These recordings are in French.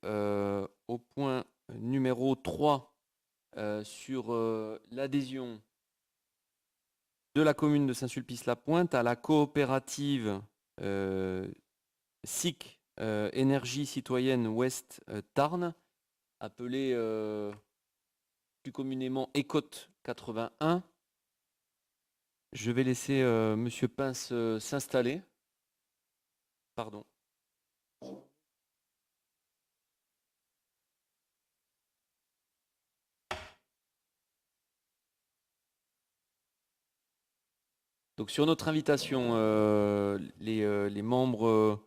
au point numéro 3 sur l'adhésion de la commune de Saint-Sulpice-la-Pointe à la coopérative SIC Énergie Citoyenne Ouest Tarn, appelée plus communément ECOT 81. Je vais laisser Monsieur Pince s'installer. Pardon. Donc sur notre invitation, les membres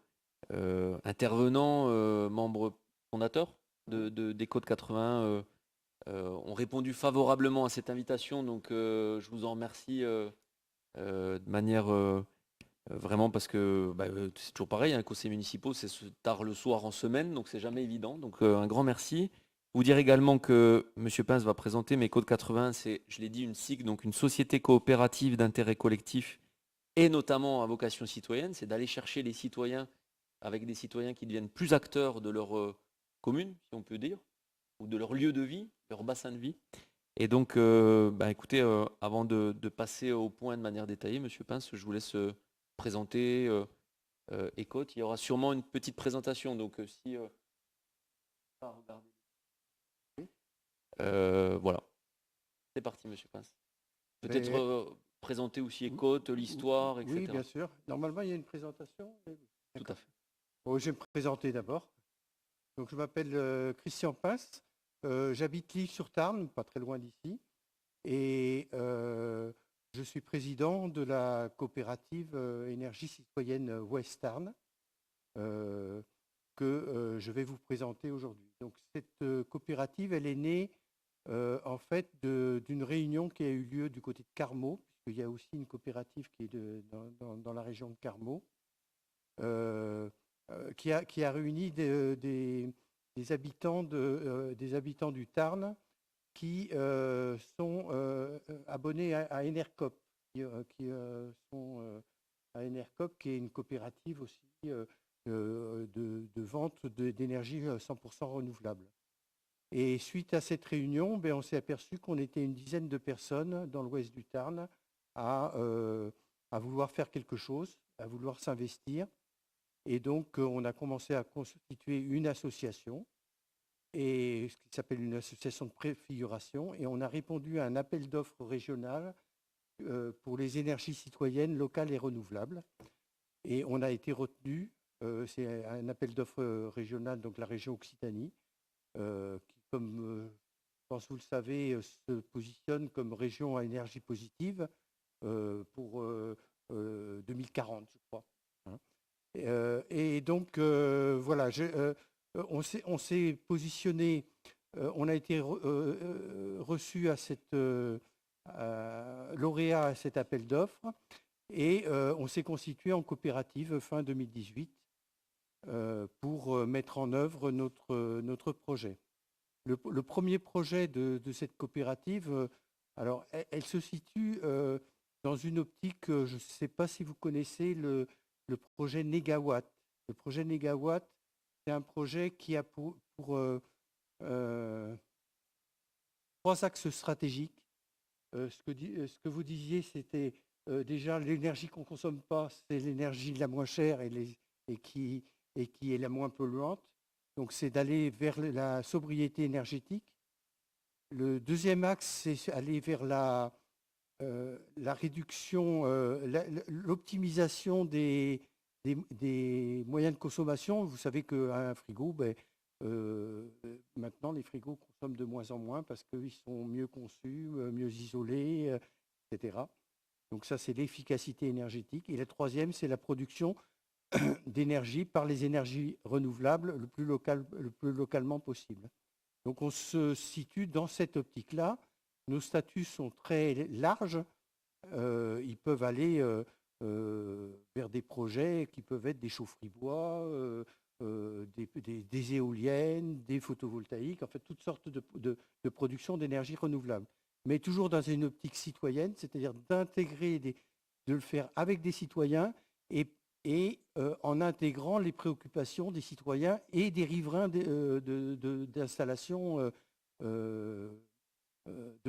intervenants, membres fondateurs des Côtes 80 ont répondu favorablement à cette invitation. Donc je vous en remercie de manière vraiment parce que c'est toujours pareil, les conseils municipaux, c'est tard le soir en semaine, donc c'est jamais évident. Donc un grand merci. Vous dire également que M. Pince va présenter mes Côtes 80, c'est, je l'ai dit, une SIC, donc une société coopérative d'intérêt collectif et notamment à vocation citoyenne, c'est d'aller chercher les citoyens avec des citoyens qui deviennent plus acteurs de leur commune, si on peut dire, ou de leur lieu de vie, leur bassin de vie. Et donc, écoutez, avant de passer au point de manière détaillée, M. Pince, je vous laisse présenter ECOT. Il y aura sûrement une petite présentation, donc si... voilà, c'est parti, M. Pince. Peut-être présenter aussi ECOT, l'histoire, etc. Oui, bien sûr. Normalement, il y a une présentation. Tout à fait. Bon, je vais me présenter d'abord. Donc, je m'appelle Christian Pince. J'habite L'Isle-sur-Tarn, pas très loin d'ici. Et je suis président de la coopérative Énergie Citoyenne Ouest Tarn que je vais vous présenter aujourd'hui. Donc, cette coopérative, elle est née en fait d'une réunion qui a eu lieu du côté de Carmaux, puisqu'il y a aussi une coopérative qui est dans la région de Carmaux, qui a réuni des habitants du Tarn qui sont abonnés à Enercop, qui sont à Enercop, qui est une coopérative aussi de vente d'énergie 100% renouvelable. Et suite à cette réunion, on s'est aperçu qu'on était une dizaine de personnes dans l'ouest du Tarn à vouloir faire quelque chose, à vouloir s'investir. Et donc, on a commencé à constituer une association, et ce qui s'appelle une association de préfiguration, et on a répondu à un appel d'offres régional pour les énergies citoyennes locales et renouvelables. Et on a été retenu, c'est un appel d'offres régional, donc la région Occitanie, qui, comme je pense vous le savez, se positionne comme région à énergie positive pour 2040, je crois. Et donc, voilà, on s'est positionné, on a été reçu à cette lauréat à cet appel d'offres, et on s'est constitué en coopérative fin 2018 pour mettre en œuvre notre projet. Le premier projet de cette coopérative, alors elle se situe dans une optique, je ne sais pas si vous connaissez le projet Négawatt. Le projet Négawatt, c'est un projet qui a pour trois axes stratégiques. Ce que vous disiez, c'était déjà l'énergie qu'on ne consomme pas, c'est l'énergie la moins chère et qui est la moins polluante. Donc, c'est d'aller vers la sobriété énergétique. Le deuxième axe, c'est aller vers la réduction, l'optimisation des moyens de consommation. Vous savez qu'un frigo, maintenant, les frigos consomment de moins en moins parce qu'ils sont mieux conçus, mieux isolés, etc. Donc ça, c'est l'efficacité énergétique. Et la troisième, c'est la production d'énergie par les énergies renouvelables le plus localement possible. Donc on se situe dans cette optique-là. Nos statuts sont très larges. Ils peuvent aller vers des projets qui peuvent être des chaufferies bois, des éoliennes, des photovoltaïques, en fait toutes sortes de production d'énergie renouvelable. Mais toujours dans une optique citoyenne, c'est-à-dire d'intégrer, de le faire avec des citoyens et et en intégrant les préoccupations des citoyens et des riverains d'installation, de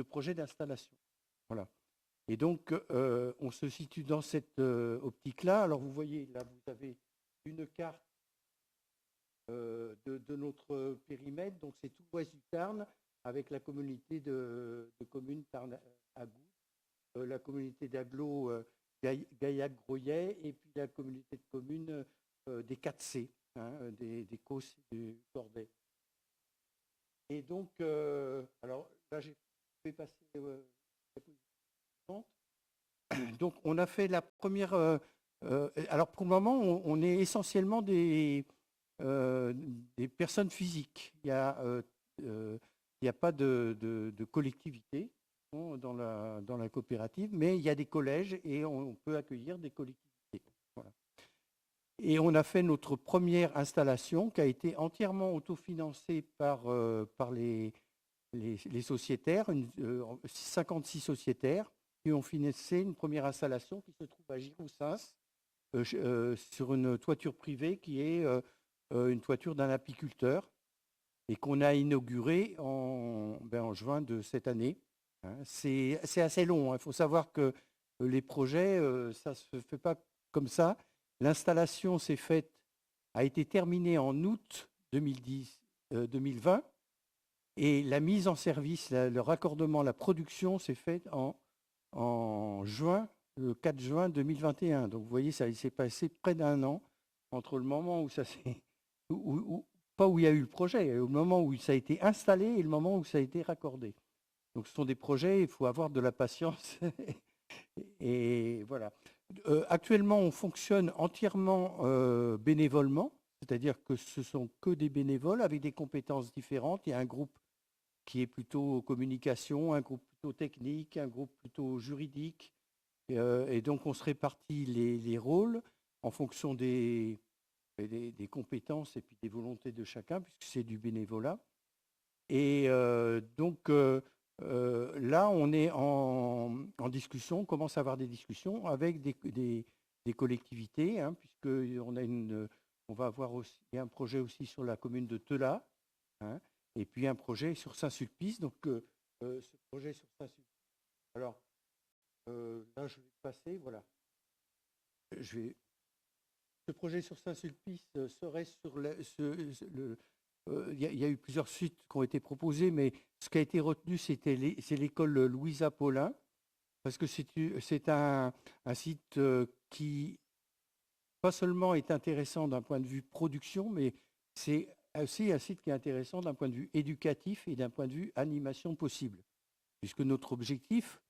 projets d'installation. Voilà. Et donc, on se situe dans cette optique-là. Alors, vous voyez, là, vous avez une carte de notre périmètre. Donc, c'est tout l'ouest du Tarn, avec la communauté de communes Tarn-Agou, la communauté d'agglo Gaillac-Groyet, et puis la communauté de communes des 4C, hein, des Causses et du Corday. Et donc, alors là, j'ai fait passer la position. Donc, on a fait la première. Alors, pour le moment, on est essentiellement des personnes physiques. Il n'y a pas de collectivité dans la coopérative, mais il y a des collèges et on peut accueillir des collectivités. Voilà. Et on a fait notre première installation qui a été entièrement autofinancée par les sociétaires, 56 sociétaires qui ont financé une première installation qui se trouve à Giroussens, sur une toiture privée qui est une toiture d'un apiculteur et qu'on a inaugurée en juin de cette année. Hein. C'est assez long. Il faut savoir que les projets, ça ne se fait pas comme ça. L'installation a été terminée en août 2020 et la mise en service, le raccordement, la production s'est faite en juin, le 4 juin 2021. Donc vous voyez, ça s'est passé près d'un an entre le moment où ça s'est... pas où il y a eu le projet, au moment où ça a été installé et le moment où ça a été raccordé. Donc ce sont des projets, il faut avoir de la patience. Et voilà. Actuellement, on fonctionne entièrement bénévolement, c'est-à-dire que ce sont que des bénévoles avec des compétences différentes. Il y a un groupe qui est plutôt communication, un groupe plutôt technique, un groupe plutôt juridique. Et donc, on se répartit les rôles en fonction des compétences et puis des volontés de chacun, puisque c'est du bénévolat. Et donc, là, on est en discussion, on commence à avoir des discussions avec des collectivités, hein, on va avoir aussi un projet aussi sur la commune de Tela, hein, et puis un projet sur Saint-Sulpice. Donc, ce projet sur Saint-Sulpice. Alors, là, je vais passer, voilà. Ce projet sur Saint-Sulpice serait sur il y a eu plusieurs sites qui ont été proposés, mais ce qui a été retenu, c'est l'école Louisa Paulin, parce que c'est un site qui, pas seulement est intéressant d'un point de vue production, mais c'est aussi un site qui est intéressant d'un point de vue éducatif et d'un point de vue animation possible. Puisque notre objectif,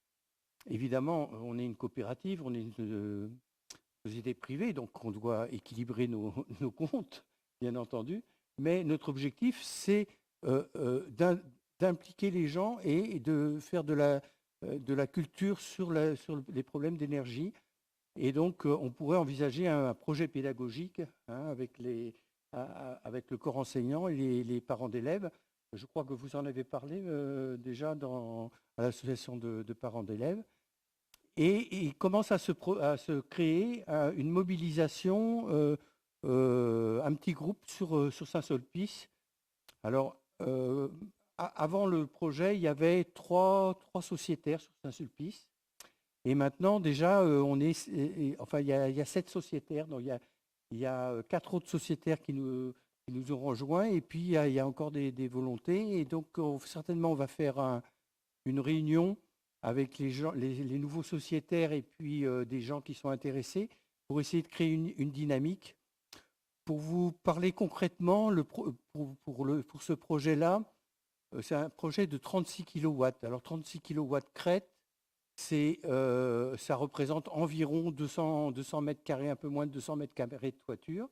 évidemment, on est une coopérative, on est une société privée, donc on doit équilibrer nos comptes, bien entendu. Mais notre objectif, c'est d'impliquer les gens et de faire de la culture sur les problèmes d'énergie. Et donc, on pourrait envisager un projet pédagogique, hein, avec le corps enseignant et les parents d'élèves. Je crois que vous en avez parlé déjà à l'association de parents d'élèves. Et il commence à se créer une mobilisation, un petit groupe sur Saint-Sulpice. Alors, avant le projet, il y avait trois sociétaires sur Saint-Sulpice. Et maintenant, déjà, il y a 7 sociétaires. Donc, il y a 4 autres sociétaires qui nous ont rejoints. Et puis, il y a encore des volontés. Et donc, certainement, on va faire une réunion avec les nouveaux sociétaires et puis des gens qui sont intéressés pour essayer de créer une dynamique. Pour vous parler concrètement, pour ce projet-là, c'est un projet de 36 kW. Alors 36 kW crête, ça représente environ 200 mètres carrés, un peu moins de 200 mètres carrés de toiture.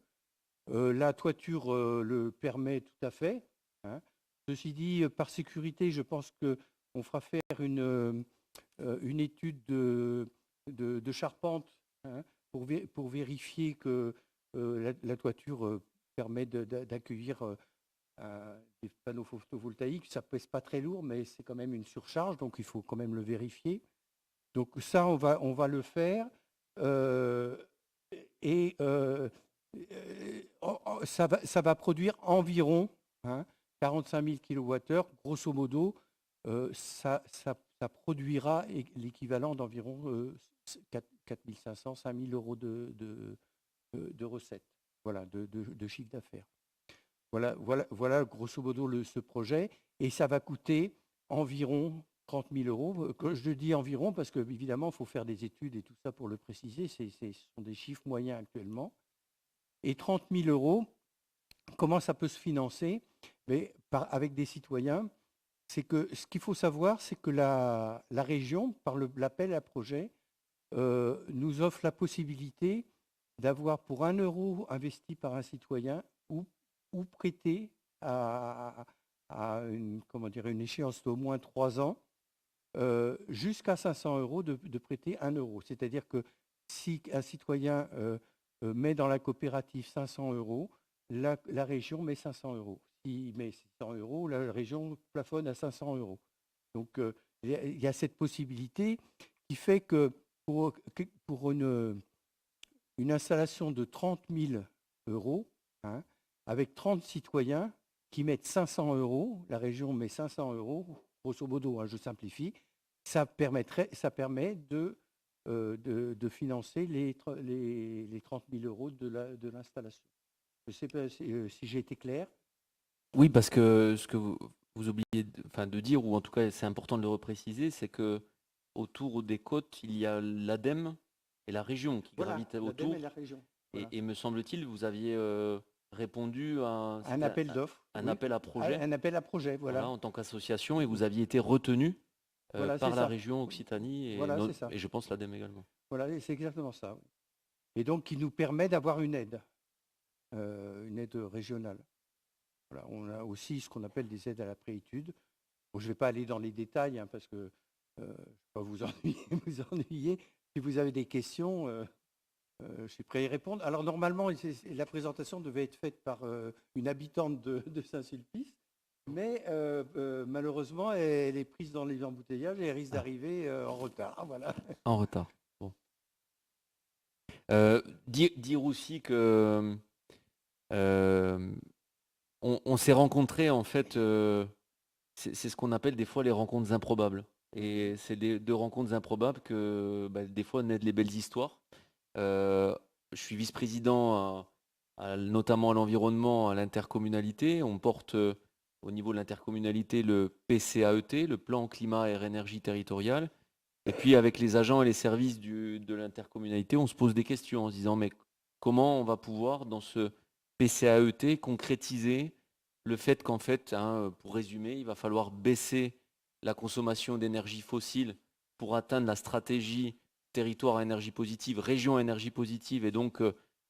La toiture le permet tout à fait. Hein. Ceci dit, par sécurité, je pense qu'on fera faire une étude de charpente, hein, pour vérifier que la toiture permet d'accueillir des panneaux photovoltaïques. Ça ne pèse pas très lourd, mais c'est quand même une surcharge, donc il faut quand même le vérifier. Donc ça, on va le faire. Et ça va produire environ 45 000 kWh. Grosso modo, ça produira l'équivalent d'environ 4 500, 5 000 euros de recettes, voilà, de chiffre d'affaires. Voilà grosso modo ce projet. Et ça va coûter environ 30 000 euros. Je dis environ parce qu'évidemment, il faut faire des études et tout ça pour le préciser. Ce sont des chiffres moyens actuellement. Et 30 000 euros, comment ça peut se financer? Mais avec des citoyens. C'est que ce qu'il faut savoir, c'est que la région, par l'appel à projet, nous offre la possibilité d'avoir pour 1 euro investi par un citoyen ou prêté à une échéance d'au moins 3 ans, jusqu'à 500 euros de prêter 1 euro. C'est-à-dire que si un citoyen met dans la coopérative 500 euros, la région met 500 euros. S'il met 600 euros, la région plafonne à 500 euros. Donc il y a cette possibilité qui fait que pour une installation de 30 000 euros, avec 30 citoyens qui mettent 500 euros, la région met 500 euros, grosso modo, je simplifie, ça permet de financer les 30 000 euros de l'installation. Je ne sais pas si j'ai été clair. Oui, parce que ce que vous oubliez de dire, ou en tout cas c'est important de le repréciser, c'est que autour des côtes, il y a l'ADEME et la région qui gravitent autour. Et la région. Voilà. Et me semble-t-il, vous aviez répondu à un appel d'offres. Un appel à projet. Un appel à projet, voilà. En tant qu'association, et vous aviez été retenu par la région Occitanie et je pense l'ADEME également. Voilà, c'est exactement ça. Et donc qui nous permet d'avoir une aide régionale. Voilà, on a aussi ce qu'on appelle des aides à la préétude. Bon, je ne vais pas aller dans les détails parce que je ne vais pas vous ennuyer. Si vous avez des questions, je suis prêt à y répondre. Alors normalement, la présentation devait être faite par une habitante de Saint-Sulpice, mais malheureusement, elle est prise dans les embouteillages et elle risque d'arriver en retard. Voilà. En retard. Bon. Dire aussi que on s'est rencontrés, en fait, c'est ce qu'on appelle des fois les rencontres improbables. Et c'est de rencontres improbables que des fois naissent les belles histoires. Je suis vice-président notamment à l'environnement, à l'intercommunalité. On porte au niveau de l'intercommunalité le PCAET, le plan climat air énergie territorial. Et puis avec les agents et les services de l'intercommunalité, on se pose des questions en se disant mais comment on va pouvoir dans ce PCAET concrétiser le fait qu'en fait, pour résumer, il va falloir baisser la consommation d'énergie fossile pour atteindre la stratégie territoire à énergie positive, région à énergie positive, et donc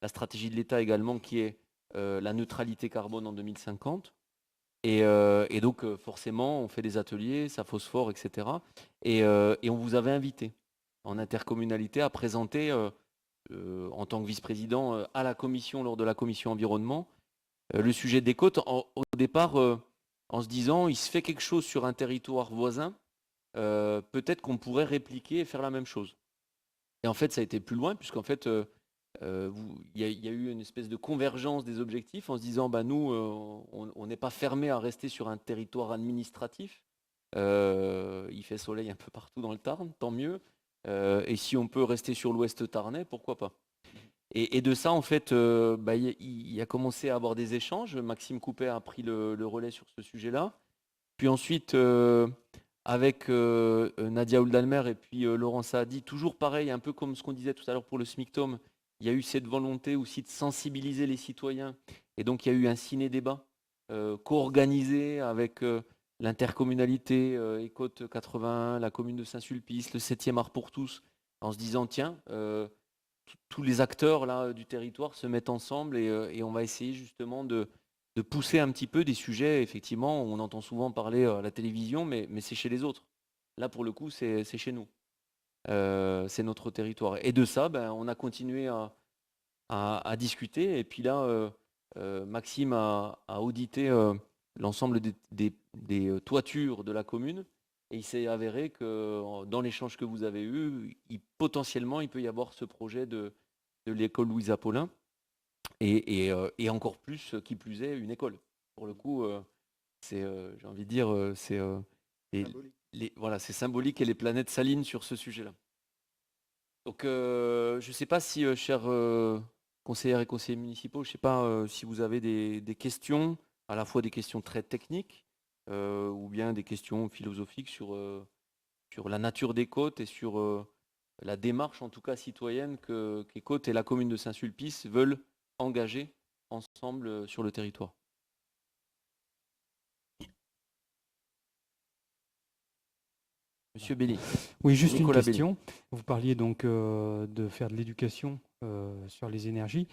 la stratégie de l'État également qui est la neutralité carbone en 2050. Et donc forcément, on fait des ateliers, ça phosphore, etc. Et on vous avait invité en intercommunalité à présenter en tant que vice-président à la commission, lors de la commission environnement, le sujet des côtes, au départ, en se disant, il se fait quelque chose sur un territoire voisin, peut-être qu'on pourrait répliquer et faire la même chose. Et en fait, ça a été plus loin, puisqu'en fait, il y a eu une espèce de convergence des objectifs en se disant, nous, on n'est pas fermé à rester sur un territoire administratif. Il fait soleil un peu partout dans le Tarn, tant mieux. Et si on peut rester sur l'ouest tarnais, pourquoi pas. Et de ça, en fait, il a commencé à avoir des échanges. Maxime Coupet a pris le relais sur ce sujet-là. Puis ensuite, avec Nadia Oldalmer et puis Laurent Saadi, toujours pareil, un peu comme ce qu'on disait tout à l'heure pour le SMICTOM, il y a eu cette volonté aussi de sensibiliser les citoyens. Et donc, il y a eu un ciné-débat co-organisé avec l'intercommunalité Écoute 81, la commune de Saint-Sulpice, le 7e art pour tous, en se disant, tiens, tous les acteurs là, du territoire se mettent ensemble et on va essayer justement de pousser un petit peu des sujets, effectivement, on entend souvent parler à la télévision, mais c'est chez les autres. Là, pour le coup, c'est chez nous. C'est notre territoire. Et de ça, on a continué à discuter. Et puis là, Maxime a audité l'ensemble des toitures de la commune. Et il s'est avéré que dans l'échange que vous avez eu, potentiellement, il peut y avoir ce projet de de l'école Louise Apollin, et encore plus, qui plus est, une école. Pour le coup, j'ai envie de dire, les- Symbolique. voilà, c'est symbolique et les planètes s'alignent sur ce sujet-là. Donc, je ne sais pas si, chers conseillères et conseillers municipaux, je ne sais pas si vous avez des questions, à la fois des questions très techniques, ou bien des questions philosophiques sur la nature des côtes et sur la démarche, en tout cas citoyenne, que les côtes et la commune de Saint-Sulpice veulent engager ensemble sur le territoire. Monsieur Belli, Oui, juste une Nicolas Belli. question. Vous parliez donc de faire de l'éducation sur les énergies.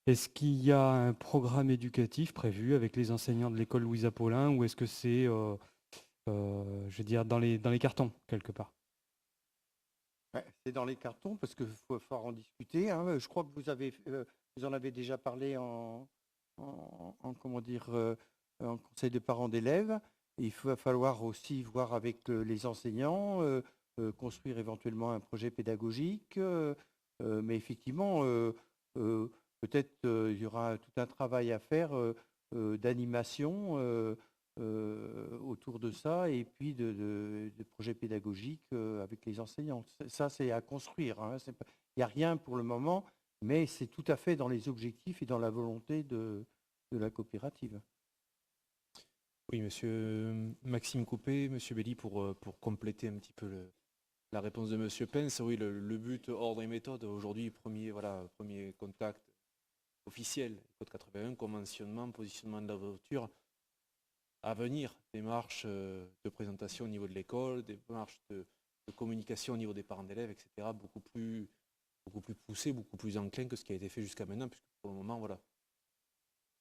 Est-ce qu'il y a un programme éducatif prévu avec les enseignants de l'école Louise Apollin ou est-ce que c'est, je veux dire, dans les cartons, quelque part? Ouais, c'est dans les cartons parce qu'il faut falloir en discuter, hein. Je crois que vous en avez déjà parlé comment dire, en conseil de parents d'élèves. Il va falloir aussi voir avec les enseignants, construire éventuellement un projet pédagogique. Mais effectivement, peut-être il y aura tout un travail à faire d'animation autour de ça et puis de projets pédagogiques avec les enseignants. Ça, c'est à construire, hein. Il n'y a rien pour le moment, mais c'est tout à fait dans les objectifs et dans la volonté de la coopérative. Oui, monsieur Maxime Coupé, monsieur Belli, pour compléter un petit peu la réponse de monsieur Pence, oui, le but, ordre et méthode, aujourd'hui, premier contact officiel, code 81, conventionnement, positionnement de la voiture, à venir, démarche de présentation au niveau de l'école, démarche de communication au niveau des parents d'élèves, etc., beaucoup plus poussé, beaucoup plus enclin que ce qui a été fait jusqu'à maintenant, puisque pour le moment, voilà,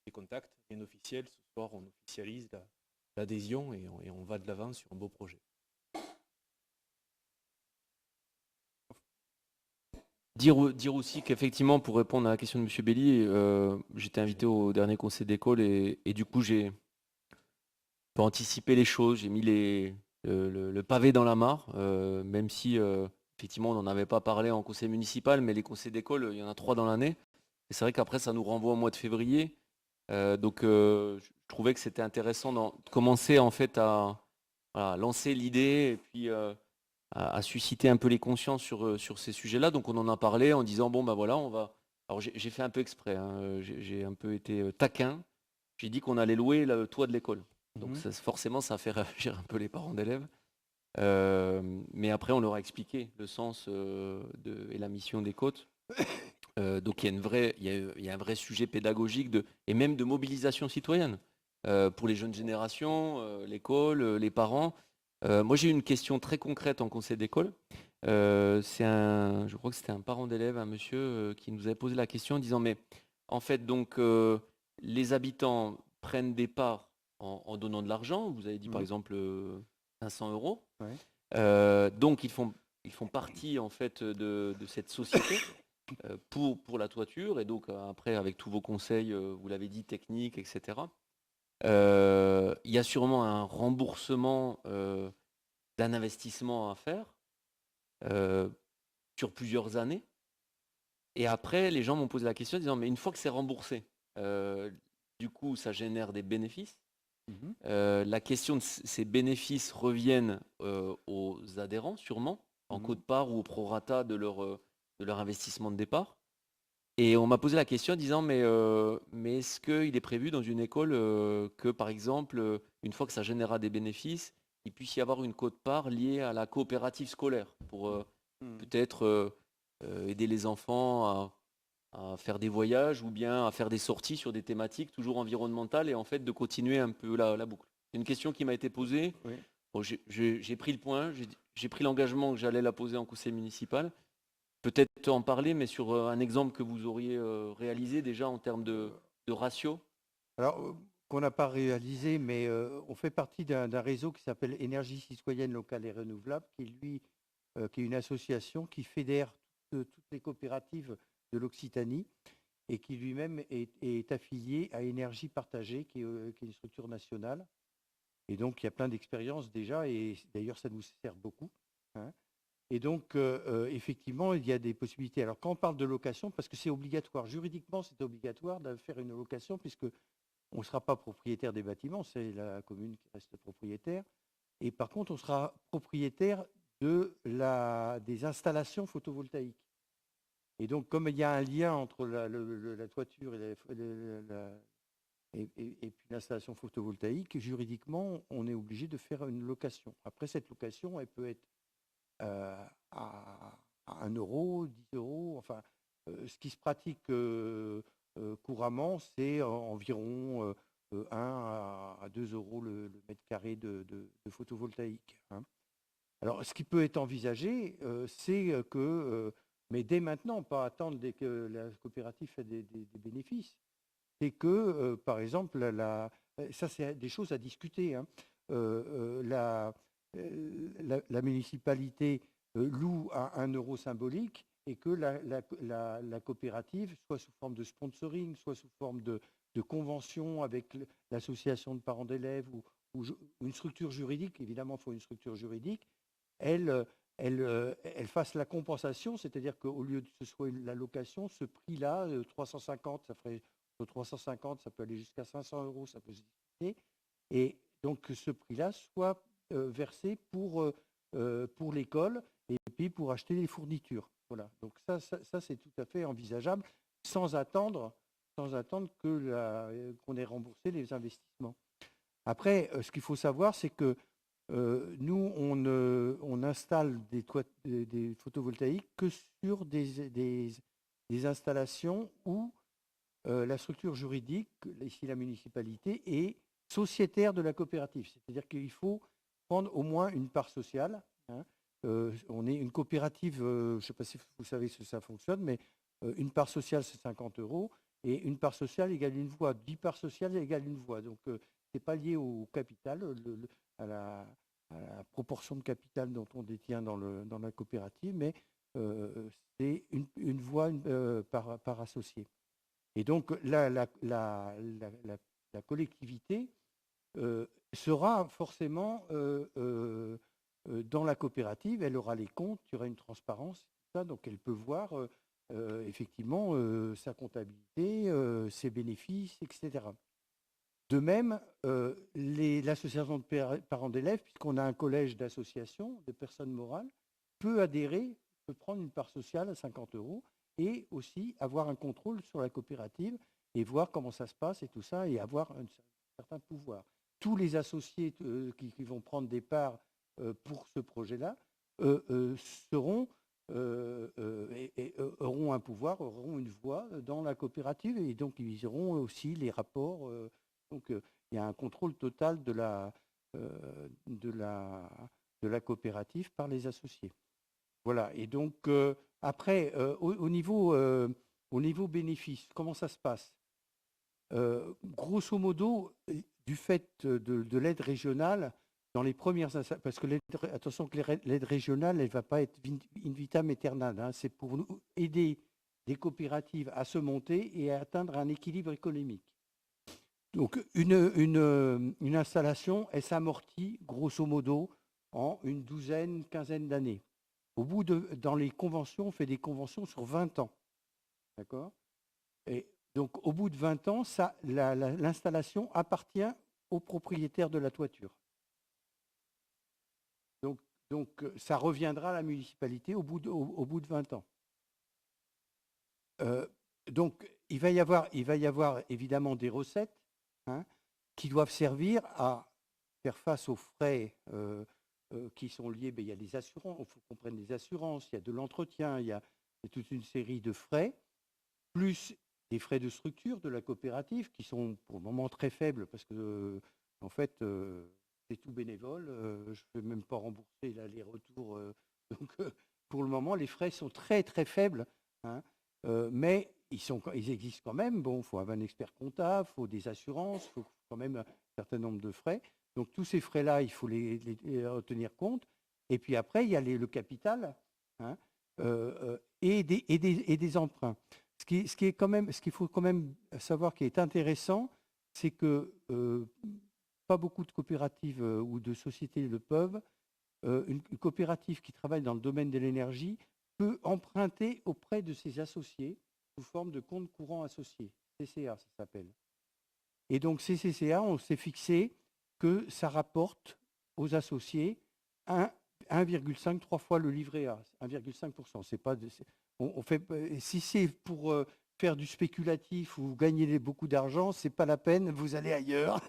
les contacts, rien d'officiel. Ce soir, on officialise l'adhésion et on va de l'avant sur un beau projet. Dire aussi qu'effectivement, pour répondre à la question de M. Belli, j'étais invité au dernier conseil d'école et du coup, j'ai pas anticipé les choses, j'ai mis le pavé dans la mare, même si effectivement, on n'en avait pas parlé en conseil municipal, mais les conseils d'école, il y en a 3 dans l'année. Et c'est vrai qu'après, ça nous renvoie au mois de février. Donc, je trouvais que c'était intéressant de commencer en fait à lancer l'idée et puis à susciter un peu les consciences sur ces sujets-là. Donc on en a parlé en disant bon ben voilà, on va. Alors j'ai fait un peu exprès, hein, j'ai un peu été taquin. J'ai dit qu'on allait louer le toit de l'école. Donc forcément ça fait réagir un peu les parents d'élèves. Mais après on leur a expliqué le sens et la mission des côtes. Donc il y a un vrai sujet pédagogique et même de mobilisation citoyenne pour les jeunes générations, l'école, les parents. Moi j'ai eu une question très concrète en conseil d'école. Je crois que c'était un parent d'élève, un monsieur qui nous avait posé la question en disant mais en fait donc les habitants prennent des parts en donnant de l'argent. Vous avez dit par exemple 500 euros. Ouais. Donc ils font partie en fait de cette société pour la toiture et donc après avec tous vos conseils, vous l'avez dit, techniques, etc. Il y a sûrement un remboursement d'un investissement à faire sur plusieurs années. Et après, les gens m'ont posé la question en disant, mais une fois que c'est remboursé, du coup, ça génère des bénéfices. La question de ces bénéfices reviennent aux adhérents, sûrement, en quote-part ou au prorata de leur investissement de départ. Et on m'a posé la question en disant, mais est-ce qu'il est prévu dans une école que, par exemple, une fois que ça générera des bénéfices, il puisse y avoir une quote-part liée à la coopérative scolaire pour peut-être aider les enfants à faire des voyages ou bien à faire des sorties sur des thématiques toujours environnementales et en fait de continuer un peu la boucle. C'est une question qui m'a été posée. Oui. Bon, j'ai pris le point, j'ai pris l'engagement que j'allais la poser en conseil municipal. Peut-être en parler, mais sur un exemple que vous auriez réalisé déjà en termes de ratio. Alors, qu'on n'a pas réalisé, mais on fait partie d'un réseau qui s'appelle Énergie citoyenne locale et renouvelable, qui est une association qui fédère toutes les coopératives de l'Occitanie et qui lui-même est affilié à Énergie partagée, qui est une structure nationale. Et donc, il y a plein d'expériences déjà, et d'ailleurs, ça nous sert beaucoup, hein. Et donc, effectivement, il y a des possibilités. Alors, quand on parle de location, parce que c'est obligatoire, juridiquement, c'est obligatoire de faire une location, puisque on ne sera pas propriétaire des bâtiments, c'est la commune qui reste propriétaire. Et par contre, on sera propriétaire des installations photovoltaïques. Et donc, comme il y a un lien entre la toiture et puis l'installation photovoltaïque, juridiquement, on est obligé de faire une location. Après, cette location, elle peut être à 1 euro, 10 euros. Enfin, ce qui se pratique couramment, c'est environ 1 à 2 euros le mètre carré de photovoltaïque. Hein. Alors, ce qui peut être envisagé, c'est que, mais dès maintenant, pas attendre dès que la coopérative fait des bénéfices, c'est que, par exemple, ça c'est des choses à discuter. Hein. La municipalité loue à 1 euro symbolique et que la coopérative, soit sous forme de sponsoring, soit sous forme de convention avec l'association de parents d'élèves ou une structure juridique, évidemment il faut une structure juridique, elle fasse la compensation, c'est-à-dire qu'au lieu de ce soit la location, ce prix-là, 350, ça ferait 350, ça peut aller jusqu'à 500 euros, ça peut se discuter, et donc que ce prix-là soit versé pour l'école et puis pour acheter les fournitures. Voilà. Donc ça c'est tout à fait envisageable, sans attendre qu'on ait remboursé les investissements. Après, ce qu'il faut savoir, c'est que nous, on installe des photovoltaïques que sur des installations où la structure juridique, ici la municipalité, est sociétaire de la coopérative. C'est-à-dire qu'il faut prendre au moins une part sociale. Hein. On est une coopérative, je ne sais pas si vous savez si ça fonctionne, mais une part sociale, c'est 50 euros, et une part sociale égale une voix. 10 parts sociales égale une voix. Donc, ce n'est pas lié au capital, à la proportion de capital dont on détient dans la coopérative, mais c'est une voix par associé. Et donc, la collectivité sera forcément dans la coopérative, elle aura les comptes, il y aura une transparence, ça, donc elle peut voir effectivement sa comptabilité, ses bénéfices, etc. De même, l'association de parents d'élèves, puisqu'on a un collège d'associations, de personnes morales, peut adhérer, peut prendre une part sociale à 50 euros et aussi avoir un contrôle sur la coopérative et voir comment ça se passe et tout ça, et avoir un certain pouvoir. Tous les associés qui vont prendre des parts pour ce projet-là auront un pouvoir, auront une voix dans la coopérative, et donc ils auront aussi les rapports. Donc il y a un contrôle total de la coopérative par les associés. Voilà, et donc après, au niveau bénéfice, comment ça se passe? Grosso modo, du fait de l'aide régionale, dans les premières, parce que attention que l'aide régionale, elle ne va pas être in vitam aeternam, hein, c'est pour nous aider des coopératives à se monter et à atteindre un équilibre économique. Donc une installation, elle s'amortit grosso modo en une douzaine, quinzaine d'années. Dans les conventions, on fait des conventions sur 20 ans. D'accord? Et donc, au bout de 20 ans, l'installation appartient au propriétaire de la toiture. Donc ça reviendra à la municipalité au bout de 20 ans. Donc, il va y avoir évidemment des recettes qui doivent servir à faire face aux frais qui sont liés. Il y a des assurances, il faut qu'on prenne des assurances, il y a de l'entretien, il y a toute une série de frais, plus des frais de structure de la coopérative qui sont pour le moment très faibles parce que en fait c'est tout bénévole, je ne vais même pas rembourser l'aller-retour. Donc pour le moment les frais sont très très faibles, hein, mais ils existent quand même. Bon, il faut avoir un expert comptable, il faut des assurances, il faut quand même un certain nombre de frais. Donc tous ces frais-là, il faut les tenir compte. Et puis après, il y a le capital, hein, et des emprunts. Ce qu'il faut quand même savoir qui est intéressant, c'est que pas beaucoup de coopératives ou de sociétés le peuvent. une coopérative qui travaille dans le domaine de l'énergie peut emprunter auprès de ses associés sous forme de compte courant associé. CCA, ça s'appelle. Et donc, ces CCA, on s'est fixé que ça rapporte aux associés 1,5, 3 fois le livret A, 1,5%. C'est pas on fait, si c'est pour faire du spéculatif ou gagner beaucoup d'argent, c'est pas la peine, vous allez ailleurs.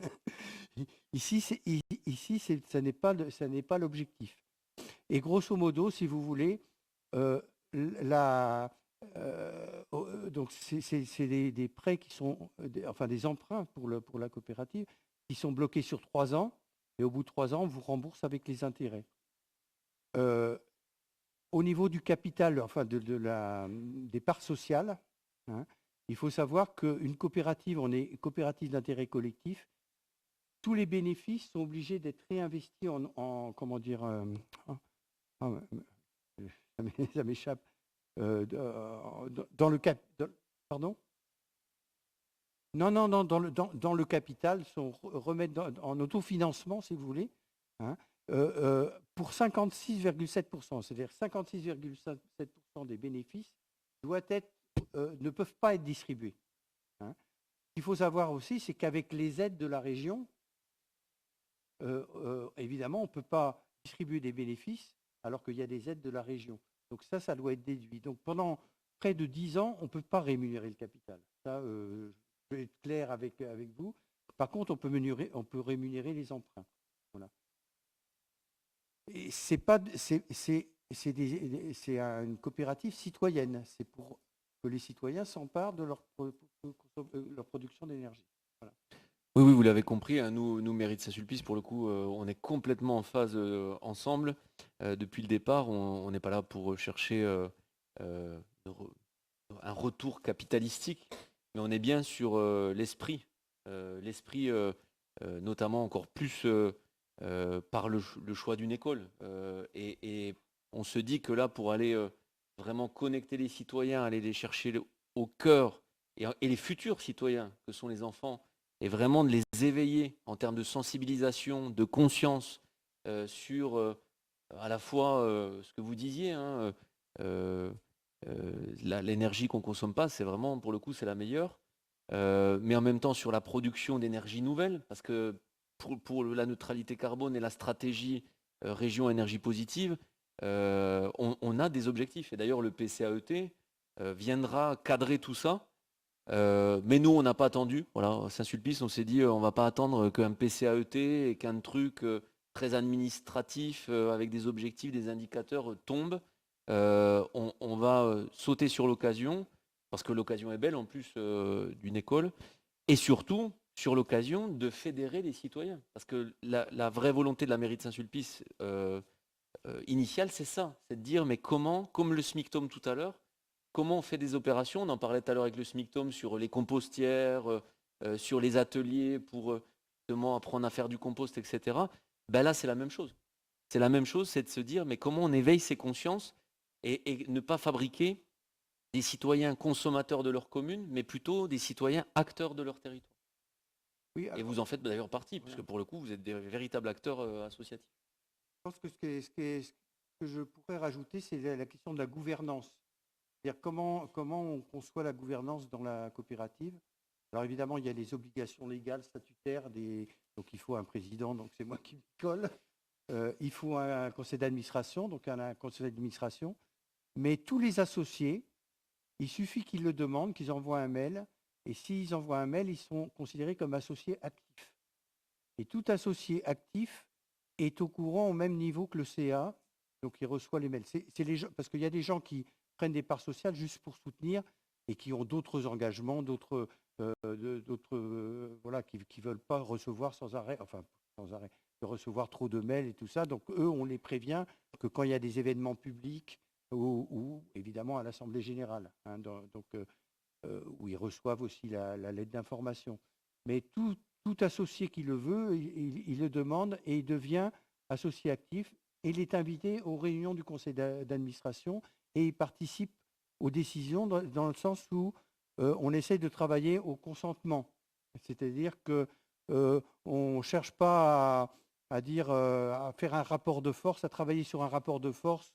Ici, ça n'est pas l'objectif. Et grosso modo, si vous voulez, donc c'est des prêts qui sont, enfin des emprunts pour la coopérative, qui sont bloqués sur 3 ans, et au bout de 3 ans, on vous rembourse avec les intérêts. Au niveau du capital, enfin des parts sociales, hein, il faut savoir qu'une coopérative, on est coopérative d'intérêt collectif, tous les bénéfices sont obligés d'être réinvestis comment dire, ça m'échappe, dans le cap, pardon ? Non, dans le capital, sont remettre en autofinancement, si vous voulez, hein, pour 56,7%, c'est-à-dire 56,7% des bénéfices ne peuvent pas être distribués. Hein. Ce qu'il faut savoir aussi, c'est qu'avec les aides de la région, évidemment, on ne peut pas distribuer des bénéfices alors qu'il y a des aides de la région. Donc ça doit être déduit. Donc pendant près de 10 ans, on ne peut pas rémunérer le capital. Ça, je vais être clair avec vous. Par contre, on peut rémunérer les emprunts. Voilà. Et c'est une coopérative citoyenne. C'est pour que les citoyens s'emparent de leur production d'énergie. Voilà. Oui, vous l'avez compris, hein, nous, Mairie de Saint-Sulpice, pour le coup, on est complètement en phase ensemble. Depuis le départ, on n'est pas là pour chercher un retour capitalistique, mais on est bien sur l'esprit. L'esprit, notamment encore plus par le choix d'une école. Et on se dit que là, pour aller vraiment connecter les citoyens, aller les chercher au cœur, et les futurs citoyens, que sont les enfants, et vraiment de les éveiller en termes de sensibilisation, de conscience sur à la fois ce que vous disiez, hein, l'énergie qu'on ne consomme pas, c'est vraiment, pour le coup, c'est la meilleure, mais en même temps sur la production d'énergie nouvelle, parce que pour la neutralité carbone et la stratégie région énergie positive, on a des objectifs. Et d'ailleurs, le PCAET viendra cadrer tout ça. Mais nous, on n'a pas attendu. Voilà, Saint-Sulpice, on s'est dit, on ne va pas attendre qu'un PCAET et qu'un truc très administratif avec des objectifs, des indicateurs tombe. On va sauter sur l'occasion, parce que l'occasion est belle en plus d'une école, et surtout sur l'occasion de fédérer les citoyens. Parce que la vraie volonté de la mairie de Saint-Sulpice initiale, c'est ça, c'est de dire, mais comment, comme le SMICTOM tout à l'heure, comment on fait des opérations? On en parlait tout à l'heure avec le SMICTOM sur les compostières, sur les ateliers pour justement apprendre à faire du compost, etc. Ben là, c'est la même chose. C'est la même chose, c'est de se dire, mais comment on éveille ses consciences et ne pas fabriquer des citoyens consommateurs de leur commune, mais plutôt des citoyens acteurs de leur territoire. Oui, alors, et vous en faites d'ailleurs partie, voilà. Puisque pour le coup, vous êtes des véritables acteurs associatifs. Je pense que ce que je pourrais rajouter, c'est la question de la gouvernance. C'est-à-dire comment on conçoit la gouvernance dans la coopérative. Alors évidemment, il y a les obligations légales, statutaires, donc il faut un président, donc c'est moi qui me colle. Il faut un conseil d'administration, donc un conseil d'administration. Mais tous les associés, il suffit qu'ils le demandent, qu'ils envoient un mail. Et s'ils envoient un mail, ils sont considérés comme associés actifs. Et tout associé actif est au courant au même niveau que le CA, donc il reçoit les mails. C'est les gens, parce qu'il y a des gens qui prennent des parts sociales juste pour soutenir et qui ont d'autres engagements, voilà, qui ne veulent pas recevoir sans arrêt, de recevoir trop de mails et tout ça. Donc eux, on les prévient que quand il y a des événements publics ou évidemment à l'Assemblée générale, hein, où ils reçoivent aussi la lettre d'information. Mais tout associé qui le veut, il le demande et il devient associé actif et il est invité aux réunions du conseil d'administration et il participe aux décisions dans le sens où on essaie de travailler au consentement. C'est-à-dire qu'on ne cherche pas à faire un rapport de force, à travailler sur un rapport de force.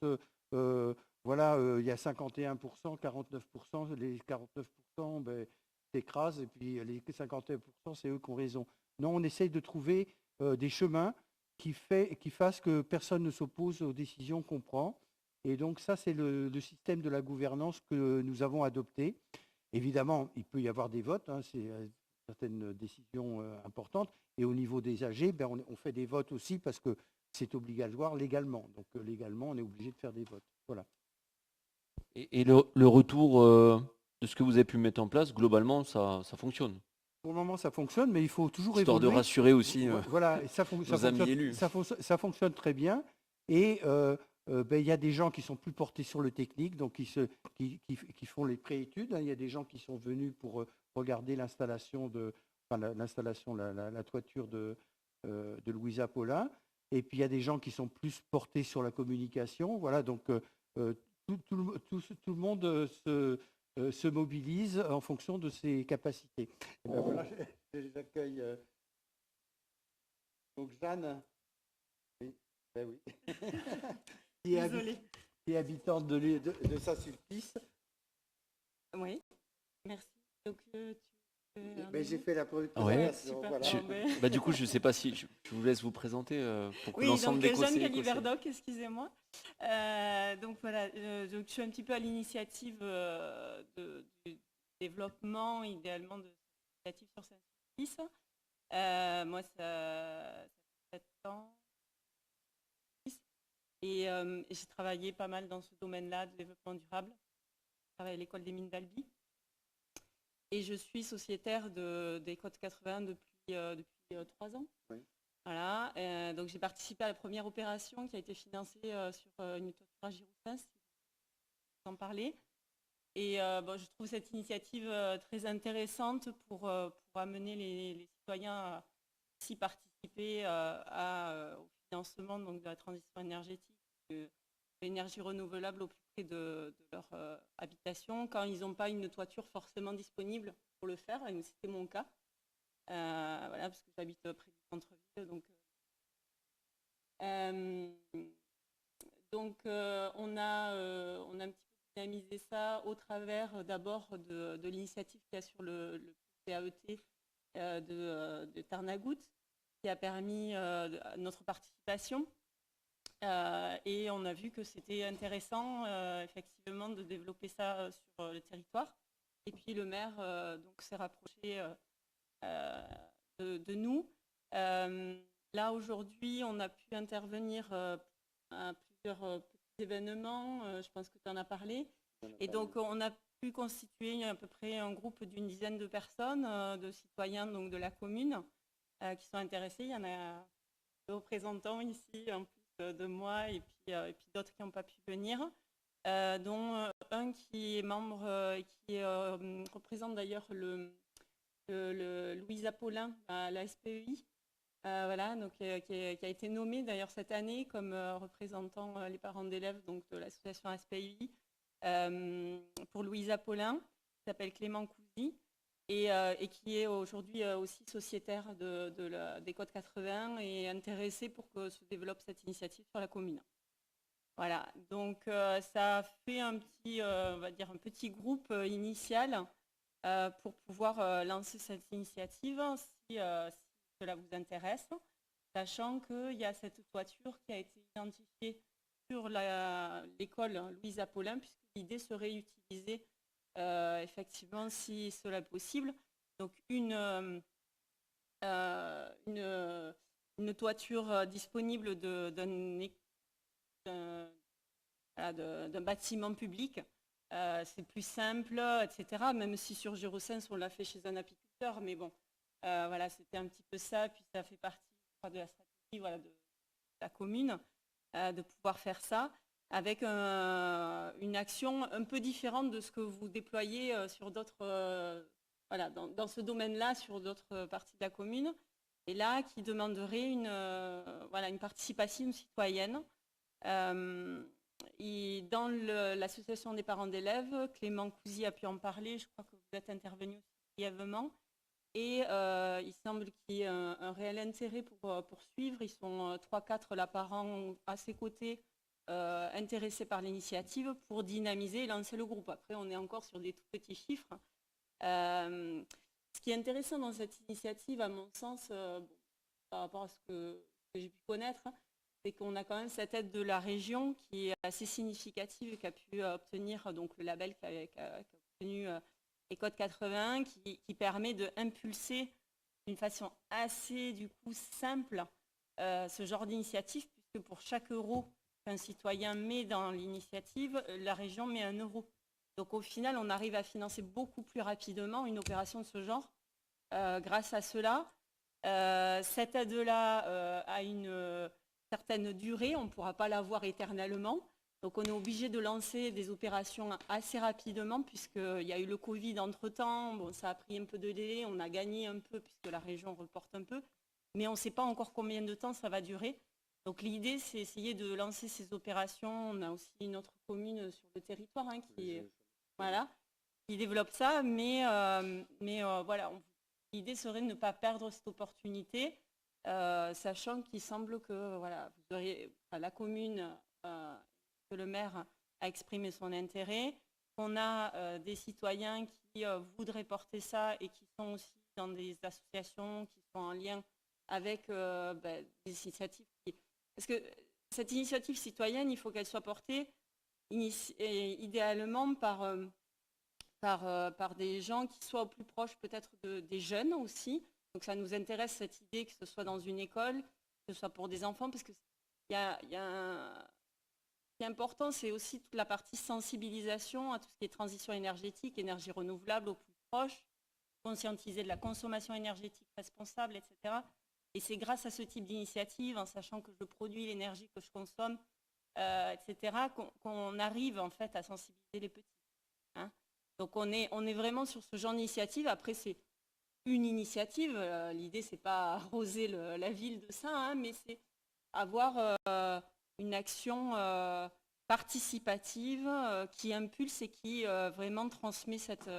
Il y a 51%, 49%, les 49% s'écrasent et puis les 51%, c'est eux qui ont raison. Non, on essaye de trouver des chemins qui fassent que personne ne s'oppose aux décisions qu'on prend. Et donc ça, c'est le système de la gouvernance que nous avons adopté. Évidemment, il peut y avoir des votes, c'est certaines décisions importantes. Et au niveau des AG, on fait des votes aussi parce que c'est obligatoire légalement. Donc légalement, on est obligé de faire des votes. Voilà. Et le retour de ce que vous avez pu mettre en place, globalement, ça fonctionne. Pour le moment, ça fonctionne, mais il faut toujours Histoire évoluer. de rassurer aussi Voilà, et nos amis élus. ça fonctionne très bien. Et il y a des gens qui sont plus portés sur le technique, donc qui font les préétudes. Il y a des gens qui sont venus pour regarder l'installation la toiture de Louisa Paulin. Et puis il y a des gens qui sont plus portés sur la communication. Voilà, donc tout le monde se mobilise en fonction de ses capacités. Et ben voilà, je les accueille. Donc Jeanne, oui, oui. qui est habitante de Saint-Sulpice. Oui, merci. Donc, j'ai fait la présentation. Ouais. Super. Du coup, je ne sais pas si je vous laisse vous présenter pour que Oui, l'ensemble donc des Jeanne Caliverdoc, excusez-moi. Donc voilà, je suis un petit peu à l'initiative du développement, idéalement, de l'initiative sur Saint-Sulpice. Moi, ça fait 7 ans. Et j'ai travaillé pas mal dans ce domaine-là de développement durable. Je travaille à l'école des mines d'Albi. Et je suis sociétaire des Côtes 80 depuis 3 ans. Oui. Voilà. Donc j'ai participé à la première opération qui a été financée sur une toiture à Giroussens, si vous en parlez. Et je trouve cette initiative très intéressante pour amener les citoyens à aussi participer au financement donc, de la transition énergétique, de l'énergie renouvelable au plus près de leur habitation, quand ils n'ont pas une toiture forcément disponible pour le faire. Et c'était mon cas, voilà, parce que j'habite près du centre-ville. Donc, on a un petit peu dynamisé ça au travers d'abord de l'initiative qu'il y a sur le PAET de Tarnagout, qui a permis notre participation. Et on a vu que c'était intéressant, effectivement, de développer ça sur le territoire. Et puis le maire donc, s'est rapproché de nous. Là, aujourd'hui, on a pu intervenir à plusieurs petits événements. Je pense que tu en as parlé. Et donc, on a pu constituer à peu près un groupe d'une dizaine de personnes, de citoyens donc, de la commune, qui sont intéressés. Il y en a deux représentants ici, en plus de moi, et puis d'autres qui n'ont pas pu venir, dont un qui est membre, qui représente d'ailleurs le Louisa Paulin à la SPEI, voilà, donc, qui a été nommé d'ailleurs cette année comme représentant les parents d'élèves donc, de l'association SPEI pour Louisa Paulin, qui s'appelle Clément Cousy. Et qui est aujourd'hui aussi sociétaire des Côtes 80 et intéressé pour que se développe cette initiative sur la commune. Voilà, donc ça a fait un petit groupe initial pour pouvoir lancer cette initiative si cela vous intéresse, sachant qu'il y a cette toiture qui a été identifiée sur l'école Louisa Paulin, puisque l'idée serait utilisée effectivement, si cela est possible. Donc, une toiture disponible d'un bâtiment public, c'est plus simple, etc. Même si sur Giroussens, on l'a fait chez un apiculteur, mais bon, voilà, c'était un petit peu ça. Puis ça fait partie de la stratégie voilà, de la commune, de pouvoir faire ça, avec une action un peu différente de ce que vous déployez sur d'autres, voilà, dans ce domaine-là, sur d'autres parties de la commune, et là, qui demanderait une participation citoyenne. Et dans l'association des parents d'élèves, Clément Cousy a pu en parler, je crois que vous êtes intervenu aussi brièvement. Et il semble qu'il y ait un réel intérêt pour poursuivre. Ils sont 3-4 là par an à ses côtés, intéressés par l'initiative pour dynamiser et lancer le groupe. Après, on est encore sur des tout petits chiffres. Ce qui est intéressant dans cette initiative, à mon sens, par rapport à ce que j'ai pu connaître, c'est qu'on a quand même cette aide de la région qui est assez significative et qui a pu obtenir donc, le label qu'a obtenu Ecode 81, qui permet d'impulser d'une façon assez du coup simple ce genre d'initiative, puisque pour chaque euro qu'un citoyen met dans l'initiative, la région met 1 euro. Donc au final, on arrive à financer beaucoup plus rapidement une opération de ce genre grâce à cela. Cette aide-là a une certaine durée, on ne pourra pas l'avoir éternellement. Donc on est obligé de lancer des opérations assez rapidement puisqu'il y a eu le Covid entre-temps. Bon, ça a pris un peu de délai, on a gagné un peu puisque la région reporte un peu. Mais on ne sait pas encore combien de temps ça va durer. Donc l'idée, c'est essayer de lancer ces opérations. On a aussi une autre commune sur le territoire qui développe ça. Mais voilà, l'idée serait de ne pas perdre cette opportunité, sachant qu'il semble que voilà, la commune, que le maire a exprimé son intérêt, qu'on a des citoyens qui voudraient porter ça et qui sont aussi dans des associations qui sont en lien avec des initiatives. Parce que cette initiative citoyenne, il faut qu'elle soit portée idéalement par des gens qui soient au plus proche peut-être des jeunes aussi. Donc ça nous intéresse cette idée que ce soit dans une école, que ce soit pour des enfants, parce que ce qui est important, c'est aussi toute la partie sensibilisation à tout ce qui est transition énergétique, énergie renouvelable au plus proche, conscientiser de la consommation énergétique responsable, etc. Et c'est grâce à ce type d'initiative, en sachant que je produis l'énergie que je consomme, etc., qu'on arrive en fait à sensibiliser les petits. Hein. Donc on est vraiment sur ce genre d'initiative. Après, c'est une initiative. L'idée, c'est pas arroser la ville de ça, hein, mais c'est avoir une action participative qui impulse et qui vraiment transmet cette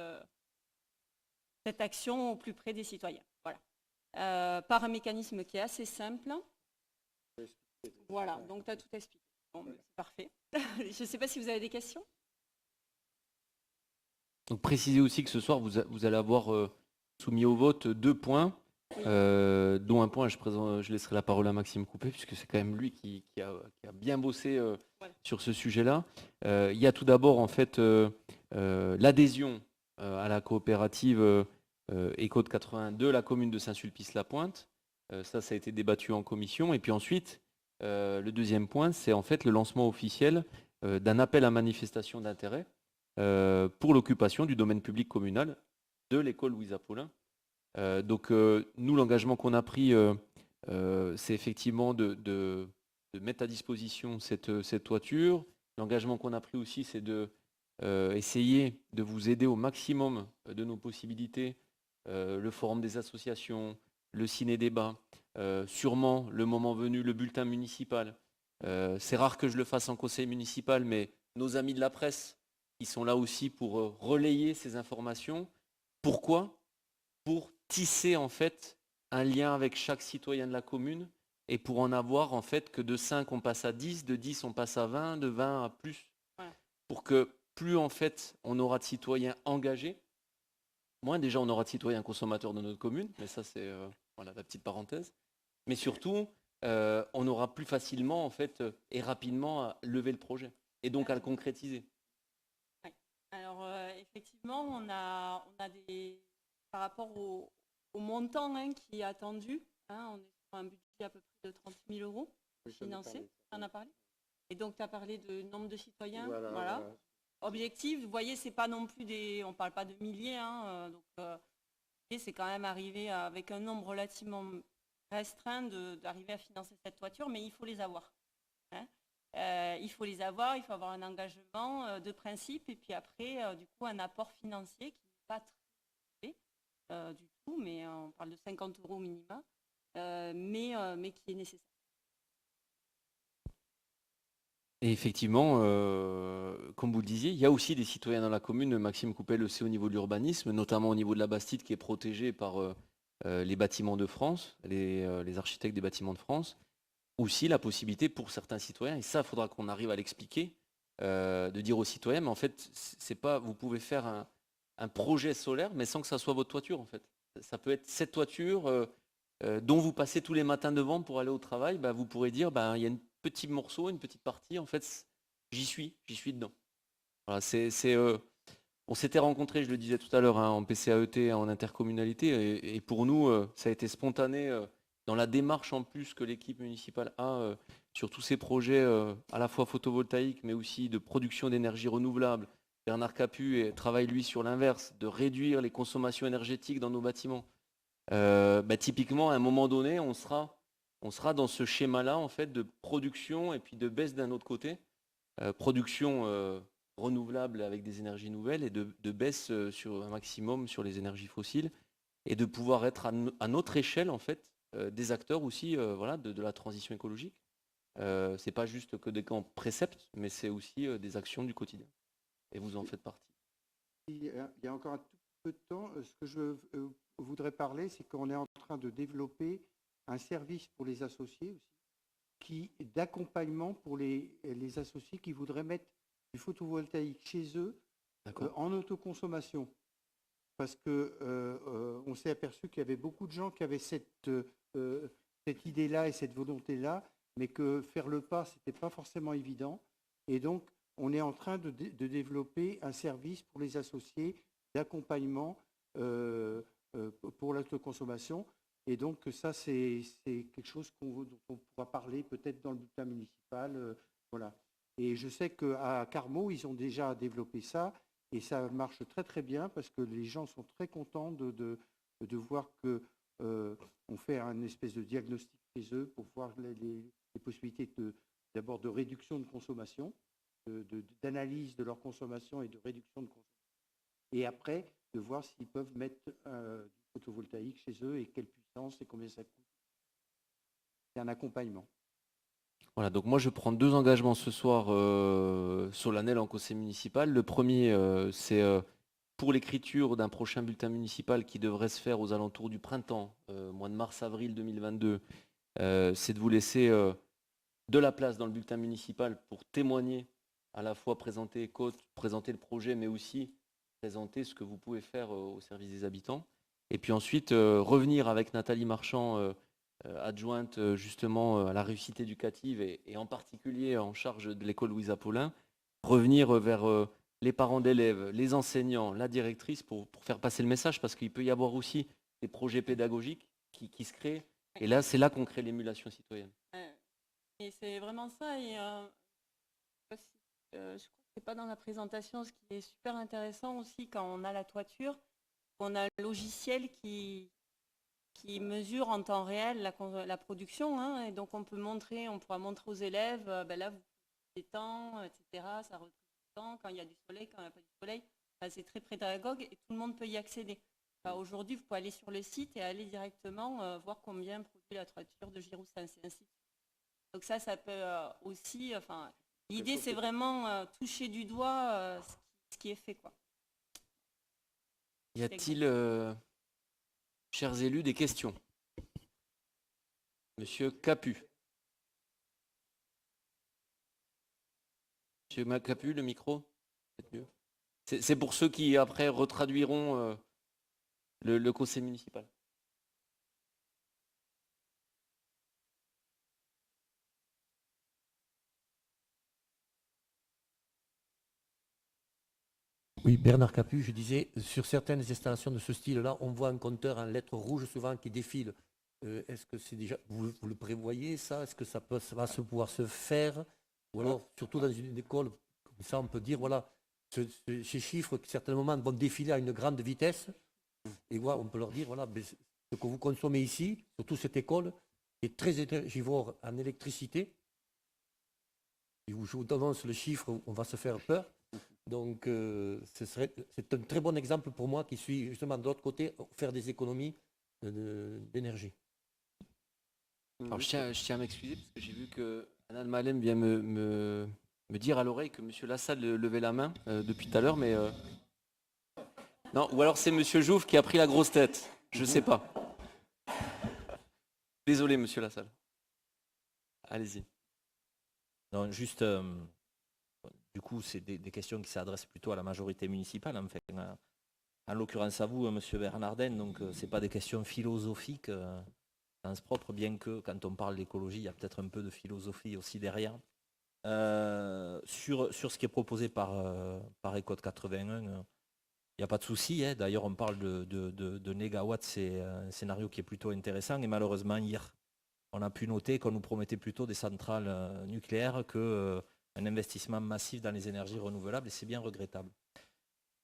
action au plus près des citoyens. Voilà. Par un mécanisme qui est assez simple. Voilà, donc tu as tout expliqué. Bon, c'est parfait. Je ne sais pas si vous avez des questions. Donc précisez aussi que ce soir, vous allez avoir soumis au vote 2 points, Oui. dont un point, je laisserai la parole à Maxime Coupet, puisque c'est quand même lui qui a bien bossé Voilà. sur ce sujet-là. Il y a tout d'abord en fait l'adhésion à la coopérative Ecode 81 de la commune de Saint-Sulpice-la-Pointe. Ça a été débattu en commission. Et puis ensuite, le deuxième point, c'est en fait le lancement officiel d'un appel à manifestation d'intérêt pour l'occupation du domaine public communal de l'école Louise Apollin. Donc nous, l'engagement qu'on a pris, c'est effectivement de mettre à disposition cette toiture. L'engagement qu'on a pris aussi, c'est de essayer de vous aider au maximum de nos possibilités. Le forum des associations, le ciné-débat, sûrement, le moment venu, le bulletin municipal. C'est rare que je le fasse en conseil municipal, mais nos amis de la presse, ils sont là aussi pour relayer ces informations. Pourquoi ? Pour tisser en fait un lien avec chaque citoyen de la commune et pour en avoir en fait que de 5 on passe à 10, de 10 on passe à 20, de 20 à plus. Voilà. Pour que plus en fait on aura de citoyens engagés, moins déjà on aura de citoyens consommateurs de notre commune, mais ça c'est voilà la petite parenthèse. Mais surtout on aura plus facilement en fait et rapidement à lever le projet et donc à le concrétiser. Ouais. Alors effectivement, on a des par rapport au montant qui est attendu, on est sur un budget à peu près de 30 000 euros financé. Tu en as parlé. Et donc tu as parlé de nombre de citoyens. Voilà. Objectif, vous voyez, c'est pas non plus on parle pas de milliers, donc l'idée c'est quand même arriver avec un nombre relativement restreint d'arriver à financer cette toiture, mais il faut les avoir. Il faut les avoir, il faut avoir un engagement de principe et puis après, du coup, un apport financier qui n'est pas très élevé du tout, mais on parle de 50 € minima, mais qui est nécessaire. Et effectivement, comme vous le disiez, il y a aussi des citoyens dans la commune. Maxime Coupet le sait au niveau de l'urbanisme, notamment au niveau de la Bastide qui est protégée par les bâtiments de France, les architectes des bâtiments de France. Aussi la possibilité pour certains citoyens, et ça, il faudra qu'on arrive à l'expliquer, de dire aux citoyens, mais en fait, c'est pas, vous pouvez faire un projet solaire, mais sans que ça soit votre toiture, en fait. Ça peut être cette toiture dont vous passez tous les matins devant pour aller au travail. Bah, vous pourrez dire, bah, il y a un petit morceau, une petite partie, en fait, j'y suis dedans. Voilà, on s'était rencontrés, je le disais tout à l'heure, hein, en PCAET, en intercommunalité, et pour nous, ça a été spontané dans la démarche en plus que l'équipe municipale a sur tous ces projets à la fois photovoltaïques, mais aussi de production d'énergie renouvelable. Bernard Capu travaille, lui, sur l'inverse, de réduire les consommations énergétiques dans nos bâtiments. Bah, typiquement, à un moment donné, on sera dans ce schéma-là, en fait, de production et puis de baisse d'un autre côté. Production renouvelable avec des énergies nouvelles et de baisse sur un maximum sur les énergies fossiles et de pouvoir être à notre échelle en fait des acteurs aussi voilà, de la transition écologique. C'est pas juste que des grands préceptes, mais c'est aussi des actions du quotidien. Et vous en faites partie. Il y a encore un tout peu de temps, ce que je voudrais parler, c'est qu'on est en train de développer un service pour les associés aussi, d'accompagnement pour les associés qui voudraient mettre du photovoltaïque chez eux en autoconsommation. Parce que on s'est aperçu qu'il y avait beaucoup de gens qui avaient cette idée-là et cette volonté-là, mais que faire le pas, ce n'était pas forcément évident. Et donc, on est en train de développer un service pour les associés d'accompagnement pour l'autoconsommation. Et donc, ça, c'est quelque chose dont on pourra parler peut-être dans le bulletin municipal. Voilà. Et je sais qu'à Carmaux, ils ont déjà développé ça. Et ça marche très très bien parce que les gens sont très contents de voir qu'on fait un espèce de diagnostic chez eux pour voir les possibilités d'abord de réduction de consommation, d'analyse de leur consommation et de réduction de consommation. Et après, de voir s'ils peuvent mettre du photovoltaïque chez eux et quelle puissance et combien ça coûte. C'est un accompagnement. Voilà, donc moi je prends 2 engagements ce soir solennels en conseil municipal. Le premier, c'est pour l'écriture d'un prochain bulletin municipal qui devrait se faire aux alentours du printemps, mois de mars-avril 2022. C'est de vous laisser de la place dans le bulletin municipal pour témoigner, à la fois présenter présenter le projet, mais aussi présenter ce que vous pouvez faire au service des habitants. Et puis ensuite, revenir avec Nathalie Marchand, adjointe justement à la réussite éducative et en particulier en charge de l'école Louise Apollin, revenir vers les parents d'élèves, les enseignants, la directrice pour faire passer le message parce qu'il peut y avoir aussi des projets pédagogiques qui se créent. Et là, c'est là qu'on crée l'émulation citoyenne. Et c'est vraiment ça. Et je crois que c'est pas dans la présentation, ce qui est super intéressant aussi quand on a la toiture, on a un logiciel qui mesure en temps réel la production, hein, et donc on pourra montrer aux élèves, ben là vous des temps, etc. Ça retrouve du temps quand il y a du soleil, quand il n'y a pas du soleil. Enfin, c'est très pédagogue et tout le monde peut y accéder. Enfin, aujourd'hui, vous pouvez aller sur le site et aller directement voir combien produit la toiture de Girousse, ainsi de suite. Donc ça peut aussi. Enfin, l'idée c'est vraiment toucher du doigt ce qui est fait, quoi. Y a-t-il, chers élus, des questions? Monsieur Capu. Monsieur Capu, le micro, peut-être mieux. C'est pour ceux qui après retraduiront le conseil municipal. Oui, Bernard Capu, je disais, sur certaines installations de ce style-là, on voit un compteur en lettres rouges souvent qui défile. Est-ce que c'est déjà, vous le prévoyez ça? Est-ce que ça va pouvoir se faire? Ou alors, surtout dans une école, comme ça, on peut dire, voilà, ces chiffres qui, à certains moments, vont défiler à une grande vitesse. Et voilà, on peut leur dire, voilà, ce que vous consommez ici, surtout cette école, est très énergivore en électricité. Et je vous annonce le chiffre, on va se faire peur. Donc, c'est un très bon exemple pour moi qui suis justement de l'autre côté, faire des économies d'énergie. Alors, je tiens à m'excuser parce que j'ai vu que Anna Malem vient me me dire à l'oreille que Monsieur Lassalle levait la main depuis tout à l'heure, mais non, ou alors c'est Monsieur Jouve qui a pris la grosse tête. Je sais pas. Désolé, Monsieur Lassalle. Allez-y. Non, juste, du coup, c'est des questions qui s'adressent plutôt à la majorité municipale, en fait. En l'occurrence à vous, Monsieur Bernardin, donc c'est pas des questions philosophiques dans ce propre, bien que quand on parle d'écologie, il y a peut-être un peu de philosophie aussi derrière. Sur ce qui est proposé par Ecode 81, il n'y a pas de souci. Hein. D'ailleurs, on parle de négawatts, c'est un scénario qui est plutôt intéressant. Et malheureusement, hier, on a pu noter qu'on nous promettait plutôt des centrales nucléaires qu'un investissement massif dans les énergies renouvelables, et c'est bien regrettable.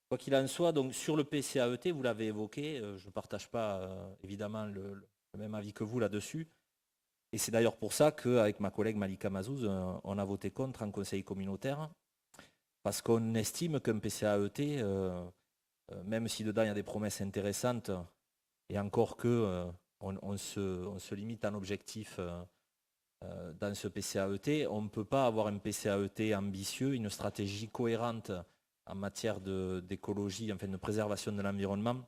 Quoi qu'il en soit, donc sur le PCAET, vous l'avez évoqué, je ne partage pas évidemment le même avis que vous là-dessus. Et c'est d'ailleurs pour ça qu'avec ma collègue Malika Mazouz, on a voté contre en conseil communautaire, parce qu'on estime qu'un PCAET, même si dedans il y a des promesses intéressantes, et encore que on se limite à un objectif dans ce PCAET, on ne peut pas avoir un PCAET ambitieux, une stratégie cohérente en matière d'écologie, enfin de préservation de l'environnement,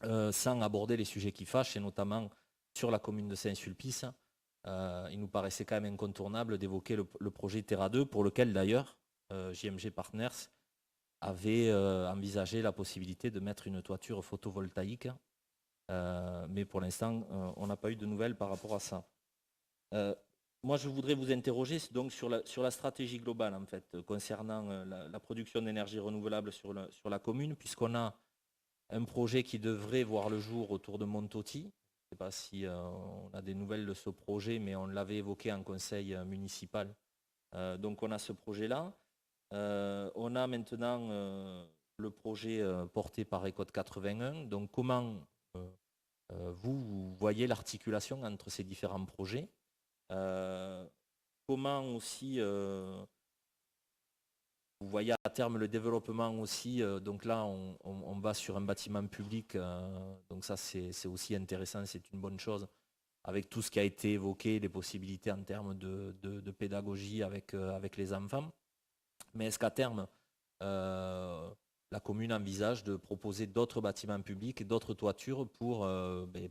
sans aborder les sujets qui fâchent, et notamment sur la commune de Saint-Sulpice. Il nous paraissait quand même incontournable d'évoquer le projet Terra 2, pour lequel d'ailleurs JMG Partners avait envisagé la possibilité de mettre une toiture photovoltaïque, mais pour l'instant on n'a pas eu de nouvelles par rapport à ça. Moi je voudrais vous interroger donc sur la stratégie globale en fait, concernant la production d'énergie renouvelable sur la commune, puisqu'on a un projet qui devrait voir le jour autour de Montauty. Je ne sais pas si on a des nouvelles de ce projet, mais on l'avait évoqué en conseil municipal. Donc on a ce projet-là. On a maintenant le projet porté par Ecode 81. Donc comment vous voyez l'articulation entre ces différents projets? Comment aussi vous voyez à terme le développement aussi, donc là on va sur un bâtiment public, donc ça c'est aussi intéressant, c'est une bonne chose, avec tout ce qui a été évoqué, les possibilités en termes de pédagogie avec les enfants. Mais est-ce qu'à terme, la commune envisage de proposer d'autres bâtiments publics et d'autres toitures pour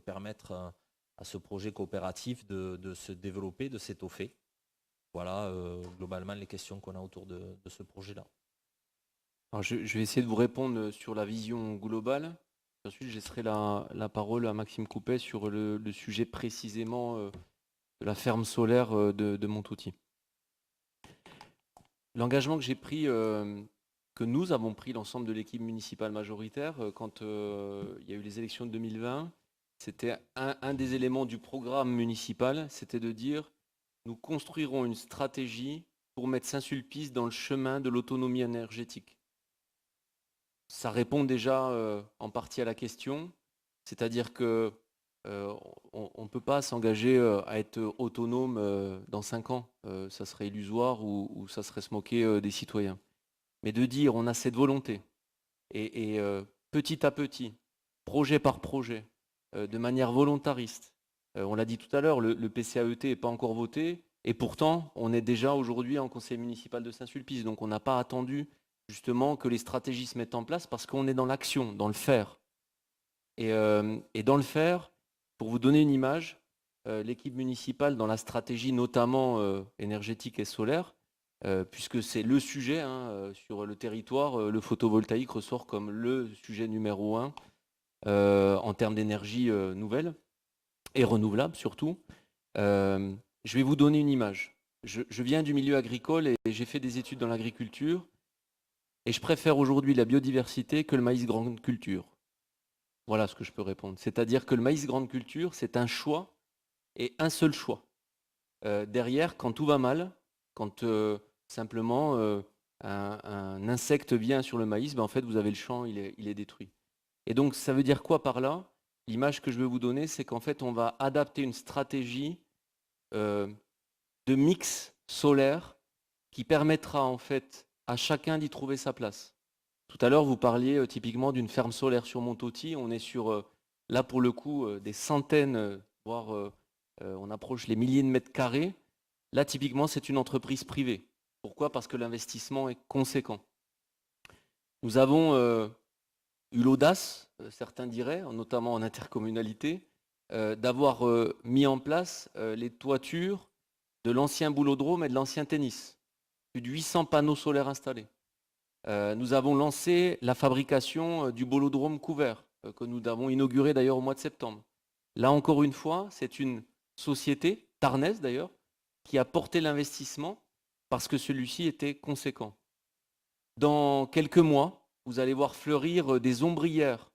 permettre à ce projet coopératif de se développer, de s'étoffer? Voilà globalement les questions qu'on a autour de ce projet-là. Alors je vais essayer de vous répondre sur la vision globale. Ensuite, je laisserai la parole à Maxime Coupet sur le sujet précisément de la ferme solaire de Montauty. L'engagement que j'ai pris, que nous avons pris, l'ensemble de l'équipe municipale majoritaire, quand il y a eu les élections de 2020, c'était un des éléments du programme municipal, c'était de dire nous construirons une stratégie pour mettre Saint-Sulpice dans le chemin de l'autonomie énergétique. Ça répond déjà en partie à la question, c'est-à-dire que on ne peut pas s'engager à être autonome dans 5 ans. Ça serait illusoire ou ça serait se moquer des citoyens. Mais de dire on a cette volonté et petit à petit, projet par projet, de manière volontariste. On l'a dit tout à l'heure, le PCAET n'est pas encore voté et pourtant on est déjà aujourd'hui en conseil municipal de Saint-Sulpice. Donc on n'a pas attendu justement que les stratégies se mettent en place parce qu'on est dans l'action, dans le faire. Et dans le faire, pour vous donner une image, l'équipe municipale dans la stratégie notamment énergétique et solaire, puisque c'est le sujet sur le territoire, le photovoltaïque ressort comme le sujet numéro 1 en termes d'énergie nouvelle et renouvelable surtout. Je vais vous donner une image. Je viens du milieu agricole et j'ai fait des études dans l'agriculture et je préfère aujourd'hui la biodiversité que le maïs grande culture. Voilà ce que je peux répondre. C'est-à-dire que le maïs grande culture, c'est un choix et un seul choix. Derrière, quand tout va mal, quand simplement un insecte vient sur le maïs, en fait, vous avez le champ, il est détruit. Et donc, ça veut dire quoi par là? L'image que je veux vous donner, c'est qu'en fait, on va adapter une stratégie de mix solaire qui permettra en fait à chacun d'y trouver sa place. Tout à l'heure, vous parliez typiquement d'une ferme solaire sur Montauty. On est sur, là pour le coup, des centaines, voire on approche les milliers de mètres carrés. Là, typiquement, c'est une entreprise privée. Pourquoi? Parce que l'investissement est conséquent. Nous avons eu l'audace, certains diraient, notamment en intercommunalité, d'avoir mis en place les toitures de l'ancien boulodrome et de l'ancien tennis. Plus de 800 panneaux solaires installés. Nous avons lancé la fabrication du bolodrome couvert, que nous avons inauguré d'ailleurs au mois de septembre. Là encore une fois, c'est une société, tarnaise d'ailleurs, qui a porté l'investissement parce que celui-ci était conséquent. Dans quelques mois, vous allez voir fleurir des ombrières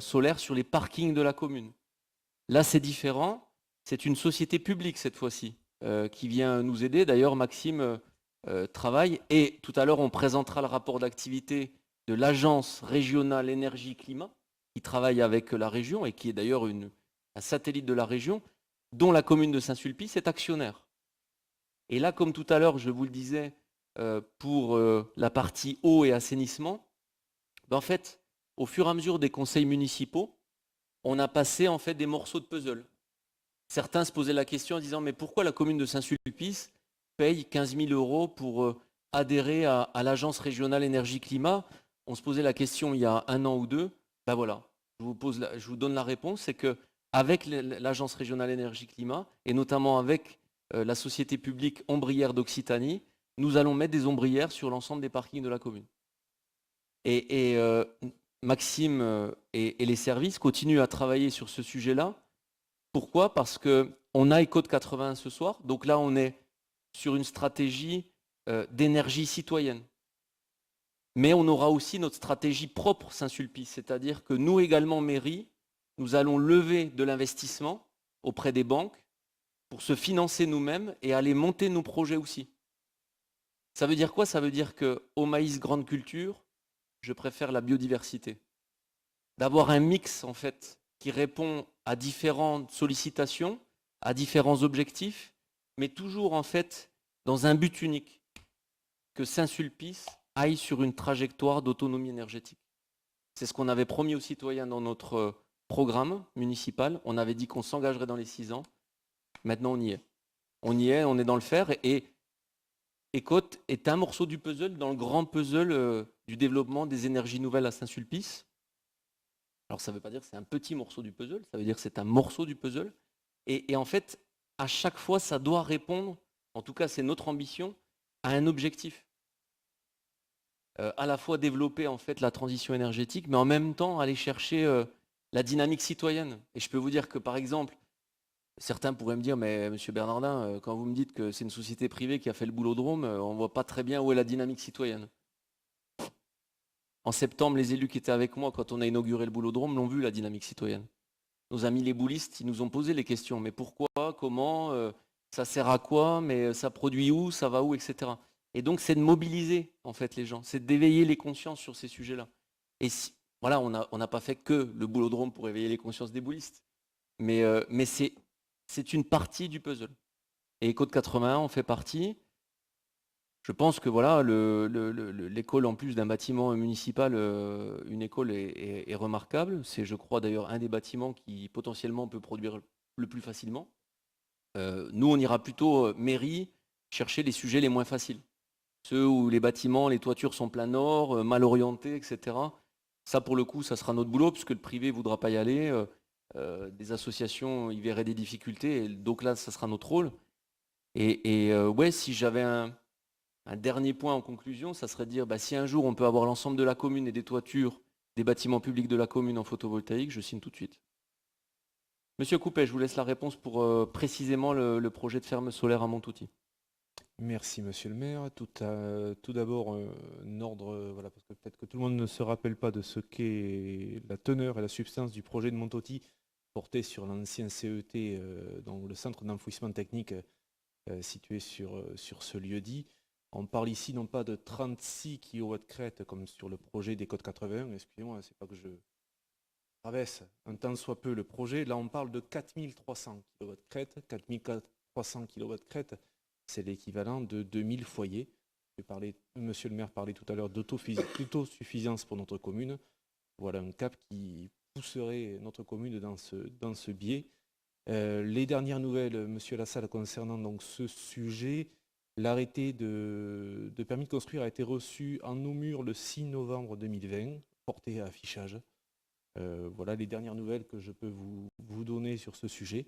solaires sur les parkings de la commune. Là, c'est différent. C'est une société publique cette fois-ci qui vient nous aider. D'ailleurs, Maxime travaille et tout à l'heure, on présentera le rapport d'activité de l'Agence régionale énergie-climat qui travaille avec la région et qui est d'ailleurs un satellite de la région dont la commune de Saint-Sulpice est actionnaire. Et là, comme tout à l'heure, je vous le disais, pour la partie eau et assainissement, en fait, au fur et à mesure des conseils municipaux, on a passé en fait des morceaux de puzzle. Certains se posaient la question en disant mais pourquoi la commune de Saint-Sulpice paye 15 000 € pour adhérer à l'Agence régionale énergie-climat? On se posait la question il y a 1 an ou 2. Ben voilà, je vous donne la réponse, c'est qu'avec l'Agence régionale énergie-climat et notamment avec la société publique Ombrières d'Occitanie, nous allons mettre des ombrières sur l'ensemble des parkings de la commune. Et Maxime et les services continuent à travailler sur ce sujet-là. Pourquoi? Parce qu'on a Éco de 80 ce soir, donc là on est sur une stratégie d'énergie citoyenne. Mais on aura aussi notre stratégie propre Saint-Sulpice, c'est-à-dire que nous également, mairie, nous allons lever de l'investissement auprès des banques pour se financer nous-mêmes et aller monter nos projets aussi. Ça veut dire quoi? Ça veut dire qu'au maïs grande culture, je préfère la biodiversité. D'avoir un mix en fait qui répond à différentes sollicitations, à différents objectifs, mais toujours en fait dans un but unique, que Saint-Sulpice aille sur une trajectoire d'autonomie énergétique. C'est ce qu'on avait promis aux citoyens dans notre programme municipal. On avait dit qu'on s'engagerait dans les 6 ans. Maintenant, on y est. On y est, on est dans le faire. Et Écoute est un morceau du puzzle dans le grand puzzle du développement des énergies nouvelles à Saint-Sulpice. Alors, ça ne veut pas dire que c'est un petit morceau du puzzle, ça veut dire que c'est un morceau du puzzle. Et en fait, à chaque fois, ça doit répondre, en tout cas, c'est notre ambition, à un objectif. À la fois développer en fait la transition énergétique, mais en même temps aller chercher la dynamique citoyenne. Et je peux vous dire que par exemple, certains pourraient me dire, mais monsieur Bernardin, quand vous me dites que c'est une société privée qui a fait le boulodrome, on ne voit pas très bien où est la dynamique citoyenne. En septembre, les élus qui étaient avec moi quand on a inauguré le boulodrome l'ont vu, la dynamique citoyenne. Nos amis les boulistes, ils nous ont posé les questions. Mais pourquoi? Comment? Ça sert à quoi? Mais ça produit où? Ça va où? Etc. Et donc, c'est de mobiliser en fait les gens, c'est d'éveiller les consciences sur ces sujets-là. Et voilà, on n'a pas fait que le boulodrome pour éveiller les consciences des boulistes, mais c'est une partie du puzzle. Et Éco de 81 en fait partie. Je pense que voilà, l'école, en plus d'un bâtiment municipal, une école est remarquable. C'est, je crois, d'ailleurs un des bâtiments qui potentiellement peut produire le plus facilement. Nous, on ira plutôt mairie chercher les sujets les moins faciles. Ceux où les bâtiments, les toitures sont plein nord, mal orientés, etc. Ça, pour le coup, ça sera notre boulot, puisque le privé ne voudra pas y aller. Des associations y verraient des difficultés. Et donc là, ça sera notre rôle. Et ouais, si j'avais un dernier point en conclusion, ça serait de dire, si un jour on peut avoir l'ensemble de la commune et des toitures des bâtiments publics de la commune en photovoltaïque, je signe tout de suite. Monsieur Coupet, je vous laisse la réponse pour précisément le projet de ferme solaire à Montouty. Merci monsieur le maire. Tout d'abord, un ordre, voilà, parce que peut-être que tout le monde ne se rappelle pas de ce qu'est la teneur et la substance du projet de Montouty porté sur l'ancien CET, dans le centre d'enfouissement technique situé sur ce lieu-dit. On parle ici non pas de 36 kW crête comme sur le projet des Côtes 81, excusez-moi, c'est pas que je rabaisse un tant soit peu le projet. Là, on parle de 4300 kW crête. 4300 kW crête, c'est l'équivalent de 2000 foyers. Monsieur le maire parlait tout à l'heure d'autosuffisance pour notre commune. Voilà un cap qui pousserait notre commune dans ce biais. Les dernières nouvelles, monsieur Lassalle, concernant donc ce sujet, L'arrêté de permis de construire a été reçu en Namur le 6 novembre 2020, porté à affichage. Voilà les dernières nouvelles que je peux vous donner sur ce sujet.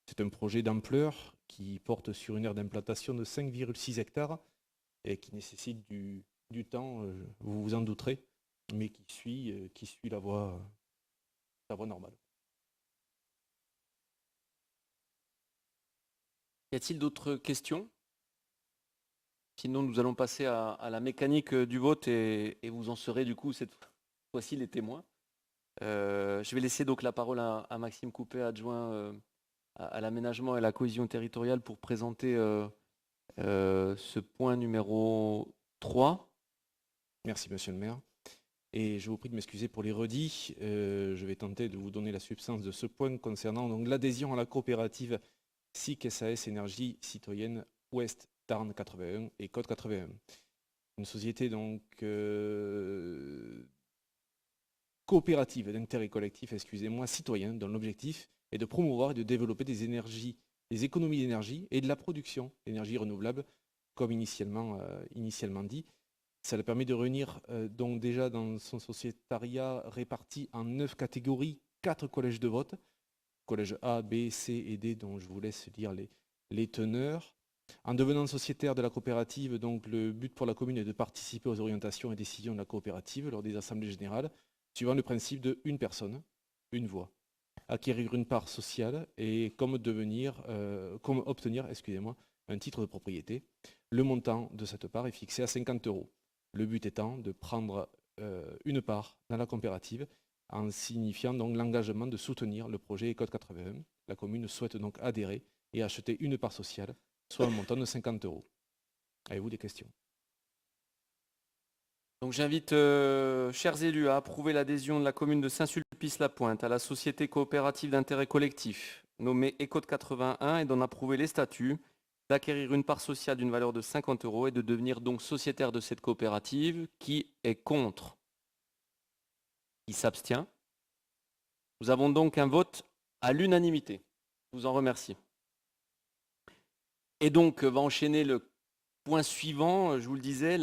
C'est un projet d'ampleur qui porte sur une aire d'implantation de 5,6 hectares et qui nécessite du temps, vous vous en douterez, mais qui suit la voie normale. Y a-t-il d'autres questions? Sinon, nous allons passer à la mécanique du vote et vous en serez du coup cette fois-ci les témoins. Je vais laisser donc la parole à Maxime Coupet, adjoint à l'aménagement et la cohésion territoriale, pour présenter ce point numéro 3. Merci Monsieur le maire. Et je vous prie de m'excuser pour les redits. Je vais tenter de vous donner la substance de ce point concernant donc l'adhésion à la coopérative SIC SAS Énergie Citoyenne Ouest Tarn 81 et Côte 81. Une société donc coopérative d'intérêt collectif, citoyen, dont l'objectif est de promouvoir et de développer des économies d'énergie et de la production d'énergie renouvelable, comme initialement dit. Ça le permet de réunir donc déjà dans son sociétariat réparti en 9 catégories, 4 collèges de vote, collège A, B, C et D, dont je vous laisse lire les teneurs. En devenant sociétaire de la coopérative, donc le but pour la commune est de participer aux orientations et décisions de la coopérative lors des assemblées générales, suivant le principe de une personne, une voix. Acquérir une part sociale et comme obtenir un titre de propriété. Le montant de cette part est fixé à 50 €. Le but étant de prendre une part dans la coopérative en signifiant donc l'engagement de soutenir le projet Côte 81. La commune souhaite donc adhérer et acheter une part sociale, soit un montant de 50 €. Avez-vous des questions? Donc j'invite, chers élus, à approuver l'adhésion de la commune de Saint-Sulpice-la-Pointe à la société coopérative d'intérêt collectif nommée Écoute 81 et d'en approuver les statuts, d'acquérir une part sociale d'une valeur de 50 € et de devenir donc sociétaire de cette coopérative. Qui est contre? Qui s'abstient? Nous avons donc un vote à l'unanimité. Je vous en remercie. Et donc va enchaîner le point suivant, je vous le disais,